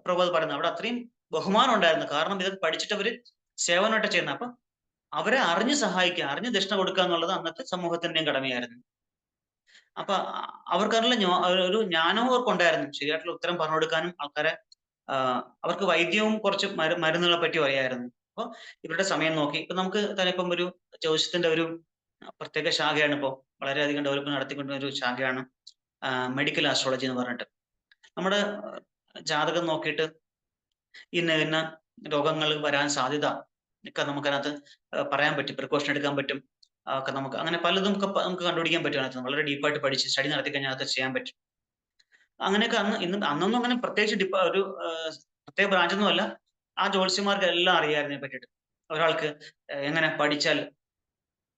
പ്രഭുപാദ് പറയുന്നത് അവിടെ അത്രയും ബഹുമാനം ഉണ്ടായിരുന്നു. കാരണം ഇത് പഠിച്ചിട്ട് അവര് സേവനമായിട്ട് ചെയ്യുന്നത്. അപ്പൊ അവരെ അറിഞ്ഞ് സഹായിക്കുക, അറിഞ്ഞ് ദക്ഷിണ കൊടുക്കുക എന്നുള്ളത് അന്നത്തെ സമൂഹത്തിന്റെയും കടമയായിരുന്നു. അപ്പൊ അവർക്കതിനുള്ള ഒരു ജ്ഞാനവും അവർക്കുണ്ടായിരുന്നു, ശരിയായിട്ടുള്ള ഉത്തരം പറഞ്ഞു കൊടുക്കാനും ആൾക്കാരെ അവർക്ക് വൈദ്യവും കുറച്ച് മരുന്നുകളെ പറ്റി അറിയായിരുന്നു. അപ്പൊ ഇവരുടെ സമയം നോക്കി ഇപ്പൊ നമുക്ക് തന്നെ ഇപ്പം ഒരു ജ്യോതിഷത്തിന്റെ ഒരു പ്രത്യേക ശാഖയാണ് ഇപ്പോൾ വളരെയധികം ഡെവലപ്പ് നടത്തിക്കൊണ്ടിരുന്ന ഒരു ശാഖയാണ് മെഡിക്കൽ ആസ്ട്രോളജി എന്ന് പറഞ്ഞിട്ട്. നമ്മുടെ ജാതകം നോക്കിയിട്ട് ഇന്ന രോഗങ്ങൾ വരാൻ സാധ്യത ഒക്കെ നമുക്കതിനകത്ത് പറയാൻ പറ്റും, പ്രിക്കോഷൻ എടുക്കാൻ പറ്റും ഒക്കെ. നമുക്ക് അങ്ങനെ പലതും നമുക്ക് കണ്ടുപിടിക്കാൻ പറ്റും അതിനകത്ത്, വളരെ ഡീപ്പായിട്ട് പഠിച്ച് സ്റ്റഡി നടത്തി കഴിഞ്ഞാൽ അത് ചെയ്യാൻ പറ്റും. അങ്ങനെയൊക്കെ അന്നൊന്നും അങ്ങനെ പ്രത്യേകിച്ച് ഒരു പ്രത്യേക ബ്രാഞ്ചൊന്നും അല്ല, ആ ജ്യോത്സ്യന്മാർക്ക് എല്ലാം അറിയാതിനെ പറ്റിയിട്ട്. ഒരാൾക്ക് എങ്ങനെ പഠിച്ചാൽ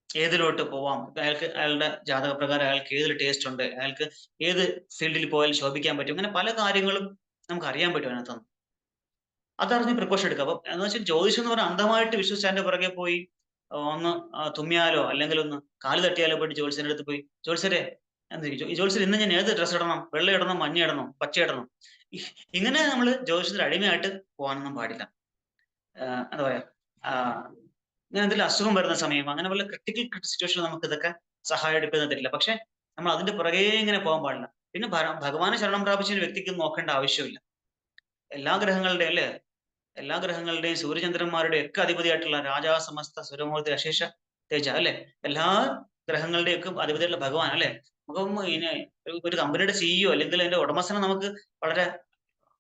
ഏതിലോട്ട് പോവാം, അയാളുടെ ജാതക പ്രകാരം അയാൾക്ക് ഏതിൽ ടേസ്റ്റ് ഉണ്ട്, അയാൾക്ക് ഏത് ഫീൽഡിൽ പോയാൽ ശോഭിക്കാൻ പറ്റും, അങ്ങനെ പല കാര്യങ്ങളും നമുക്ക് അറിയാൻ പറ്റും അതിനകത്ത്. അതറിഞ്ഞ് പ്രിക്കോഷൻ എടുക്കുക. അപ്പൊ എന്ന് വെച്ചാൽ ജ്യോതിഷം എന്ന് പറഞ്ഞാൽ അന്ധമായിട്ട് വിശ്വസിച്ച് അതിന്റെ പുറകെ പോയി ഒന്ന് തുമ്മിയാലോ അല്ലെങ്കിൽ ഒന്ന് കാല് തട്ടിയാലോ പോയിട്ട് ജ്യോത്സ്യന്റെ അടുത്ത് പോയി, ജ്യോത്സ്യരെ ഈ ജ്യോത്സ്യർ ഇന്ന് ഞാൻ ഏത് ഡ്രസ്സ് ഇടണം, വെള്ള ഇടണം, മഞ്ഞ ഇടണം, പച്ച ഇടണം, ഇങ്ങനെ നമ്മൾ ജ്യോതിഷത്തിന് അടിമയായിട്ട് പോകാനൊന്നും പാടില്ല. എന്താ പറയാ ഇങ്ങനെ എന്തെങ്കിലും അസുഖം വരുന്ന സമയം അങ്ങനെ വല്ല ക്രിട്ടിക്കൽ സിറ്റുവേഷൻ നമുക്ക് ഇതൊക്കെ സഹായം എടുക്കുന്ന തരില്ല. പക്ഷെ നമ്മൾ അതിന്റെ പുറകെ ഇങ്ങനെ പോകാൻ പാടില്ല. പിന്നെ ഭഗവാനെ ശരണം പ്രാപിച്ച വ്യക്തിക്ക് നോക്കേണ്ട ആവശ്യമില്ല. എല്ലാ ഗ്രഹങ്ങളുടെയും അല്ലെ, എല്ലാ ഗ്രഹങ്ങളുടെയും സൂര്യചന്ദ്രന്മാരുടെയും ഒക്കെ അധിപതിയായിട്ടുള്ള രാജാ സമസ്ത സുരമൂർത്തി അശേഷ തേജ അല്ലെ, എല്ലാ ഗ്രഹങ്ങളുടെയും ഒക്കെ അധിപതിയായിട്ടുള്ള ഭഗവാൻ അല്ലെ. നമുക്ക് ഇനി ഒരു കമ്പനിയുടെ സിഇഒ അല്ലെങ്കിൽ അതിന്റെ ഉടമസ്ഥനെ നമുക്ക് വളരെ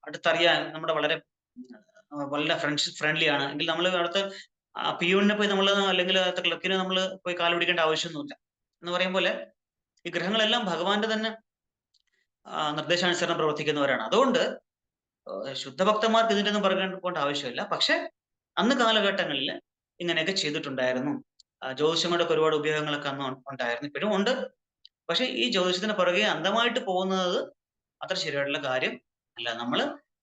അടുത്തറിയാൻ നമ്മുടെ വളരെ ഫ്രണ്ട്ലി ആണ് എങ്കിൽ നമ്മൾ അവിടുത്തെ പിയൂണിനെ പോയി നമ്മൾ അല്ലെങ്കിൽ അവിടുത്തെ ക്ലർക്കിനെ നമ്മൾ പോയി കാല് പിടിക്കേണ്ട ആവശ്യമൊന്നുമില്ല എന്ന് പറയും പോലെ ഈ ഗ്രഹങ്ങളെല്ലാം ഭഗവാന്റെ തന്നെ നിർദ്ദേശാനുസരണം പ്രവർത്തിക്കുന്നവരാണ്. അതുകൊണ്ട് ശുദ്ധഭക്തന്മാർക്ക് ഇതിന്റെ ഒന്നും പറയാൻ പോകേണ്ട ആവശ്യമില്ല. പക്ഷെ അന്ന് കാലഘട്ടങ്ങളിൽ ഇങ്ങനെയൊക്കെ ചെയ്തിട്ടുണ്ടായിരുന്നു. ജ്യോതിഷങ്ങളുടെ ഒരുപാട് ഉപയോഗങ്ങളൊക്കെ അന്ന് ഉണ്ടായിരുന്നു, ഇപ്പോഴും ഉണ്ട്. പക്ഷെ ഈ ജ്യോതിഷത്തിന് പുറകെ അന്ധമായിട്ട് പോകുന്നത് അത്ര ശരിയായിട്ടുള്ള കാര്യം അല്ല. നമ്മൾ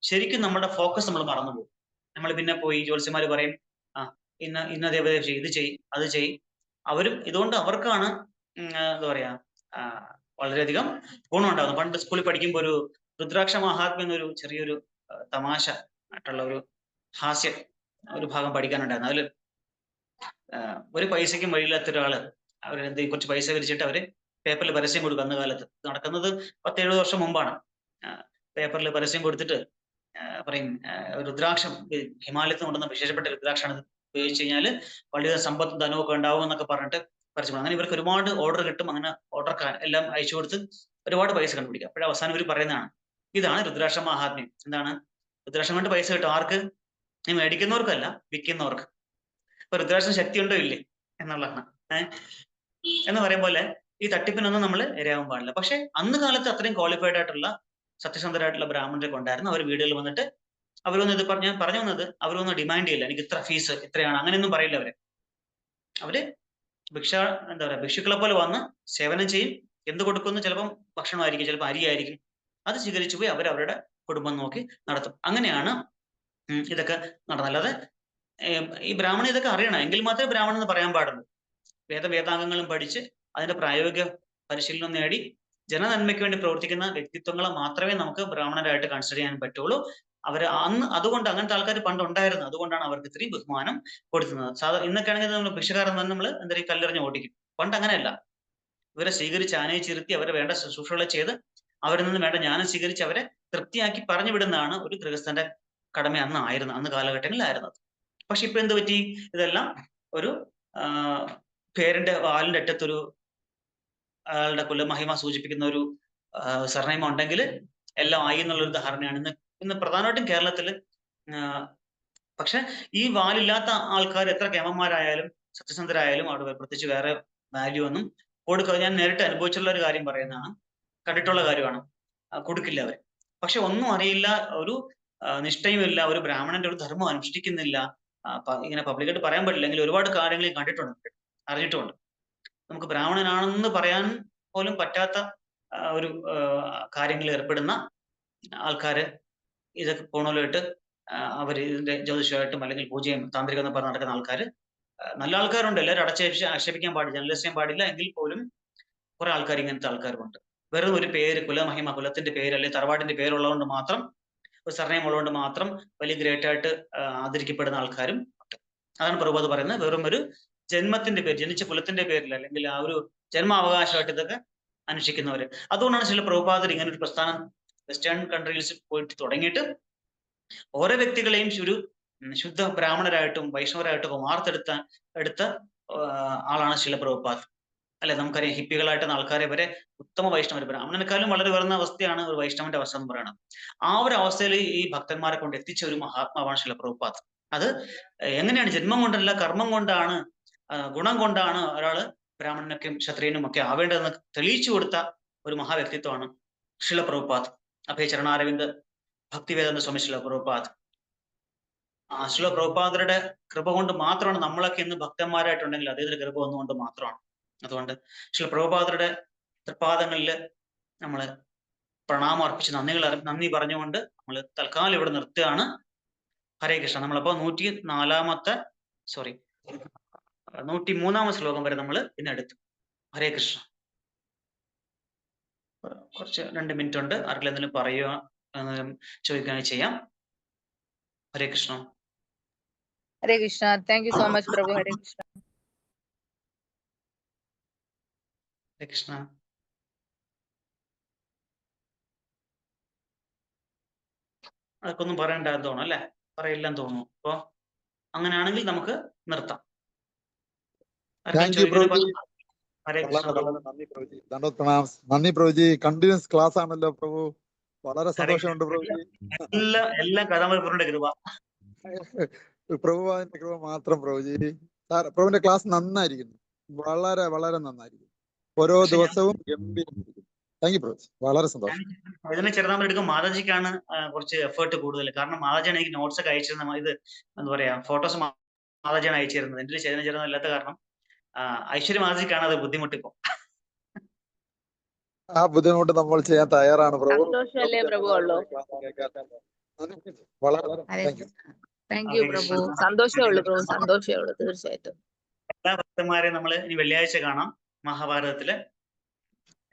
ശരിക്കും നമ്മുടെ ഫോക്കസ് നമ്മൾ മറന്നുപോകും. നമ്മൾ പിന്നെ പോയി ജ്യോത്സ്യന്മാർ പറയും ഇന്ന ദേവത ചെയ്യും, ഇത് ചെയ്യും, അത് ചെയ്യും. അവരും ഇതുകൊണ്ട് അവർക്കാണ് എന്താ പറയാ വളരെയധികം ഗുണമുണ്ടാകുന്നു. പണ്ട് സ്കൂളിൽ പഠിക്കുമ്പോൾ ഒരു രുദ്രാക്ഷ മഹാത്മ്യം എന്നൊരു ചെറിയൊരു തമാശ ആയിട്ടുള്ള ഒരു ഹാസ്യം ഒരു ഭാഗം പഠിക്കാനുണ്ടായിരുന്നു. അതിൽ ഒരു പൈസയ്ക്കും വഴിയില്ലാത്ത ഒരാള് അവരെന്ത് കുറച്ച് പൈസ വിരിച്ചിട്ട് അവര് പേപ്പറിൽ പരസ്യം കൊടുക്കും. അന്ന് കാലത്ത് നടക്കുന്നത് 10-70 വർഷം മുമ്പാണ്. പേപ്പറിൽ പരസ്യം കൊടുത്തിട്ട് പറയും രുദ്രാക്ഷം ഹിമാലയത്തിൽ കൊണ്ടുവന്ന വിശേഷപ്പെട്ട രുദ്രാക്ഷമാണ് ഇത് ഉപയോഗിച്ച് കഴിഞ്ഞാൽ വലിയ സമ്പത്തും ധനവും ഒക്കെ ഉണ്ടാവും എന്നൊക്കെ പറഞ്ഞിട്ട് പരസ്യം. അങ്ങനെ ഇവർക്ക് ഒരുപാട് ഓർഡർ കിട്ടും. അങ്ങനെ ഓർഡർ എല്ലാം അയച്ചു കൊടുത്ത് ഒരുപാട് പൈസ കണ്ടുപിടിക്കും. അപ്പോഴേ അവസാനം ഇവർ പറയുന്നതാണ് ഇതാണ് രുദ്രാക്ഷ മഹാത്മ്യം. എന്താണ്? രുദ്രാക്ഷം കൊണ്ട് പൈസ കിട്ടും. ആർക്ക്? നീ മേടിക്കുന്നവർക്കല്ല, വിൽക്കുന്നവർക്ക്. ഇപ്പൊ രുദ്രാക്ഷം ശക്തി ഉണ്ടോ ഇല്ലേ എന്നുള്ളതാണ്. എന്ന് പറയും പോലെ ഈ തട്ടിപ്പിനൊന്നും നമ്മൾ ഇരയാവാൻ പാടില്ല. പക്ഷെ അന്ന് കാലത്ത് അത്രയും ക്വാളിഫൈഡ് ആയിട്ടുള്ള സത്യസന്ധരായിട്ടുള്ള ബ്രാഹ്മണരൊക്കെ ഉണ്ടായിരുന്നു. അവർ വീടുകളിൽ വന്നിട്ട് അവരൊന്നും ഇത് ഞാൻ പറഞ്ഞു വന്നത് അവരൊന്നും ഡിമാൻഡ് ചെയ്യില്ല. എനിക്ക് ഇത്ര ഫീസ് ഇത്രയാണ് അങ്ങനെയൊന്നും പറയില്ല അവര്. അവര് എന്താ പറയാ ഭിക്ഷുക്കളെ പോലെ വന്ന് സേവനം ചെയ്യും. എന്ത് കൊടുക്കുന്നു? ചിലപ്പം ഭക്ഷണമായിരിക്കും, ചിലപ്പോൾ അരിയായിരിക്കും. അത് സ്വീകരിച്ചു പോയി അവരവരുടെ കുടുംബം നോക്കി നടത്തും. അങ്ങനെയാണ് ഇതൊക്കെ നടന്നത്. അല്ലാതെ ഈ ബ്രാഹ്മണൻ ഇതൊക്കെ അറിയണം, എങ്കിൽ മാത്രമേ ബ്രാഹ്മണൻ എന്ന് പറയാൻ പാടുള്ളൂ. വേദാംഗങ്ങളും പഠിച്ച് അതിന്റെ പ്രായോഗിക പരിശീലനം നേടി ജനനന്മയ്ക്ക് വേണ്ടി പ്രവർത്തിക്കുന്ന വ്യക്തിത്വങ്ങളെ മാത്രമേ നമുക്ക് ബ്രാഹ്മണരായിട്ട് കൺസിഡർ ചെയ്യാൻ പറ്റുള്ളൂ. അവർ അന്ന് അതുകൊണ്ട് അങ്ങനത്തെ ആൾക്കാർ പണ്ട് ഉണ്ടായിരുന്നു. അതുകൊണ്ടാണ് അവർക്ക് ഇത്രയും ബഹുമാനം കൊടുക്കുന്നത്. ഇന്നൊക്കെ ആണെങ്കിൽ നമ്മൾ ഭിക്ഷക്കാരൻ തന്നെ നമ്മൾ എന്തായാലും കല്ലെറിഞ്ഞ് ഓടിക്കും. പണ്ട് അങ്ങനെയല്ല. ഇവരെ സ്വീകരിച്ച് ആനയിച്ചിരുത്തി അവരെ വേണ്ട ശുശ്രൂഷകളെ ചെയ്ത് അവരിൽ നിന്ന് വേണ്ട ജ്ഞാനം സ്വീകരിച്ച് അവരെ തൃപ്തിയാക്കി പറഞ്ഞു വിടുന്നതാണ് ഒരു ഗൃഹസ്ഥന്റെ കടമ അന്ന് കാലഘട്ടങ്ങളിലായിരുന്നത്. പക്ഷെ ഇപ്പൊ എന്ത് പറ്റി? ഇതെല്ലാം ഒരു പേരിന്റെ വാലിന്റെ അറ്റത്തൊരു അയാളുടെ കുലമഹിമ സൂചിപ്പിക്കുന്ന ഒരു സർനെയിം ഉണ്ടെങ്കിൽ എല്ലാം ആയി എന്നുള്ളൊരു ധാരണയാണ് ഇന്ന് പ്രധാനമായിട്ടും കേരളത്തിൽ. പക്ഷെ ഈ വാലില്ലാത്ത ആൾക്കാർ എത്ര കേമന്മാരായാലും സത്യസന്ധരായാലും അവിടെ പ്രത്യേകിച്ച് വേറെ വാല്യൂ ഒന്നും കൊടുക്കുക. ഞാൻ നേരിട്ട് അനുഭവിച്ചുള്ള ഒരു കാര്യം പറയുന്നതാണ്, കണ്ടിട്ടുള്ള കാര്യമാണ്. കൊടുക്കില്ല അവർ. പക്ഷെ ഒന്നും അറിയില്ല, ഒരു നിഷ്ഠയുമില്ല, ഒരു ബ്രാഹ്മണന്റെ ഒരു ധർമ്മം അനുഷ്ഠിക്കുന്നില്ല. ഇങ്ങനെ പബ്ലിക്കായിട്ട് പറയാൻ പറ്റില്ലെങ്കിൽ ഒരുപാട് കാര്യങ്ങൾ കണ്ടിട്ടുണ്ട്, അറിഞ്ഞിട്ടുമുണ്ട്. നമുക്ക് ബ്രാഹ്മണനാണെന്ന് പറയാൻ പോലും പറ്റാത്ത ഒരു കാര്യങ്ങളിൽ ഏർപ്പെടുന്ന ആൾക്കാര് ഇതൊക്കെ പോണോലായിട്ട് അവർ ഇതിന്റെ ജ്യോതിഷമായിട്ടും അല്ലെങ്കിൽ പൂജയും താന്ത്രികം എന്ന് പറഞ്ഞ് നടക്കുന്ന ആൾക്കാർ നല്ല ആൾക്കാരുണ്ട്. എല്ലാവരും ആക്ഷേപിക്കാൻ പാടില്ല, ജനറലൈസ് ചെയ്യാൻ പാടില്ല. എങ്കിൽ പോലും കുറെ ആൾക്കാർ ഇങ്ങനത്തെ ആൾക്കാരുണ്ട്. വെറും ഒരു പേര്, കുലമഹിമ, കുലത്തിന്റെ പേര് അല്ലെങ്കിൽ തറവാടിന്റെ പേരുള്ളതുകൊണ്ട് മാത്രം, ഒരു സർനെയിം ഉള്ളതുകൊണ്ട് മാത്രം വലിയ ഗ്രേറ്റ് ആയിട്ട് ആദരിക്കപ്പെടുന്ന ആൾക്കാരും. അതാണ് പ്രഭുപാദ് പറയുന്നത്. വെറും ഒരു ജന്മത്തിന്റെ പേര്, ജനിച്ച കുലത്തിന്റെ പേരിൽ അല്ലെങ്കിൽ ആ ഒരു ജന്മാവകാശമായിട്ട് ഇതൊക്കെ അനുഷ്ഠിക്കുന്നവര്. അതുകൊണ്ടാണ് ചില പ്രഭുപാദർ ഇങ്ങനെ ഒരു പ്രസ്ഥാനം വെസ്റ്റേൺ കൺട്രീസിൽ പോയിട്ട് തുടങ്ങിയിട്ട് ഓരോ വ്യക്തികളെയും ഒരു ശുദ്ധ ബ്രാഹ്മണരായിട്ടും വൈഷ്ണവരായിട്ടും എടുത്ത ആളാണ് ശില പ്രഭുപാദ്. അല്ലെ, നമുക്കറിയാം ഹിപ്പികളായിട്ടുള്ള ആൾക്കാരെ വരെ ഉത്തമ വൈഷ്ണവർ, ബ്രാഹ്മണനെക്കാളും വളരെ ഉയർന്ന അവസ്ഥയാണ് ഒരു വൈഷ്ണവന്റെ അവസ്ഥ എന്ന് പറയുന്നത്. ആ ഒരു അവസ്ഥയിൽ ഈ ഭക്തന്മാരെ കൊണ്ട് എത്തിച്ച ഒരു മഹാത്മാവാണ് ശില പ്രഭുപാദ്. അത് എങ്ങനെയാണ്? ജന്മം കൊണ്ടല്ല, കർമ്മം കൊണ്ടാണ്, ഗുണം കൊണ്ടാണ് ഒരാള് ബ്രാഹ്മണനൊക്കെ ക്ഷത്രിയനും ഒക്കെ ആവേണ്ടതെന്ന് തെളിയിച്ചു കൊടുത്ത ഒരു മഹാവ്യക്തിത്വമാണ് ശില പ്രഭുപാദ്. അഭയചരണാരവിന്ദ് ഭക്തിവേദാന്ത സ്വാമി ശില പ്രഭുപാദ്. ശില പ്രഭുപാദരുടെ കൃപ കൊണ്ട് മാത്രമാണ് നമ്മളൊക്കെ ഇന്ന് ഭക്തന്മാരായിട്ടുണ്ടെങ്കിൽ അദ്ദേഹത്തിന്റെ കൃപ ഒന്നുകൊണ്ട് മാത്രമാണ്. അതുകൊണ്ട് ശില പ്രഭുപാദരുടെ തൃപ്പാദങ്ങളിൽ നമ്മൾ പ്രണാമം അർപ്പിച്ച് നന്ദി പറഞ്ഞുകൊണ്ട് നമ്മൾ തൽക്കാലം ഇവിടെ നിർത്തുകയാണ്. ഹരേ കൃഷ്ണ. നമ്മളപ്പോ 103 ശ്ലോകം വരെ നമ്മൾ പിന്നെ എടുത്തു. ഹരേ കൃഷ്ണ. കുറച്ച് 2 മിനിറ്റ് ഉണ്ട്. ആർക്കെങ്കിലും എന്തെങ്കിലും പറയുക, ചോദിക്കുകയാണെങ്കിൽ ചെയ്യാം. Hare Krishna. Hare Krishna. Thank you so much പ്രഭു. ഹരേ കൃഷ്ണ. ഹരേ കൃഷ്ണ. അതൊക്കെ ഒന്നും പറയണ്ടെന്ന് തോന്നുന്നു അല്ലെ? പറയില്ലെന്ന് തോന്നുന്നു. അപ്പൊ അങ്ങനെയാണെങ്കിൽ നമുക്ക് നിർത്താം. Thank you പ്രഭുജി. നന്ദി പ്രഭുജി. കണ്ടിന്യൂസ് ക്ലാസ് ആണല്ലോ പ്രഭു. വളരെ സന്തോഷമുണ്ട് പ്രഭുജി. എല്ലാം കഥാമൃതന്റെ കൃപ. പ്രഭുവാദിന്റെ കൃപ മാത്രം പ്രഭുജി. പ്രഭുവിന്റെ ക്ലാസ് നന്നായിരിക്കുന്നു, വളരെ വളരെ നന്നായിരിക്കും. ഓരോ ദിവസവും ഗംഭീരമായിരിക്കും. താങ്ക് യു പ്രഭുജി, വളരെ സന്തോഷം. ഇതിനെ ചെറുതാമ എടുക്കും. മാതാജിക്കാണ് കുറച്ച് എഫേർട്ട് കൂടുതൽ. കാരണം മാതാജിയാണ് എനിക്ക് നോട്ട്സ് ഒക്കെ അയച്ചിരുന്നത്. ഇത് എന്താ പറയാ, ഫോട്ടോസ് മാതാജിയാണ് അയച്ചിരുന്നത്. എന്റെ ചേരുന്ന ഇല്ലാത്ത കാരണം ഐശ്വര്യ മാതാജിക്കാണ് അത് ബുദ്ധിമുട്ടിപ്പോ. ആ ബുദ്ധിമുട്ട് നമ്മൾ ചെയ്യാൻ തയ്യാറാണ് പ്രഭു. സന്തോഷമല്ലേ പ്രഭു ഉള്ളൂ. താങ്ക് യു പ്രഭു. സന്തോഷമേ ഉള്ളൂ പ്രഭു, സന്തോഷമേ ഉള്ളൂ. തീർച്ചയായിട്ടും എല്ലാ ഭക്തന്മാരെയും നമ്മൾ ഇനി വെള്ളിയാഴ്ച കാണാം മഹാഭാരതത്തില്.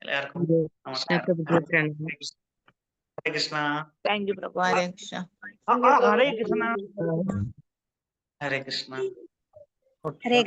എല്ലാവർക്കും ഹരേ കൃഷ്ണ. താങ്ക് യു പ്രഭു. ഹരേ കൃഷ്ണ. ഹരേ കൃഷ്ണ. ഹരേ കൃഷ്ണ.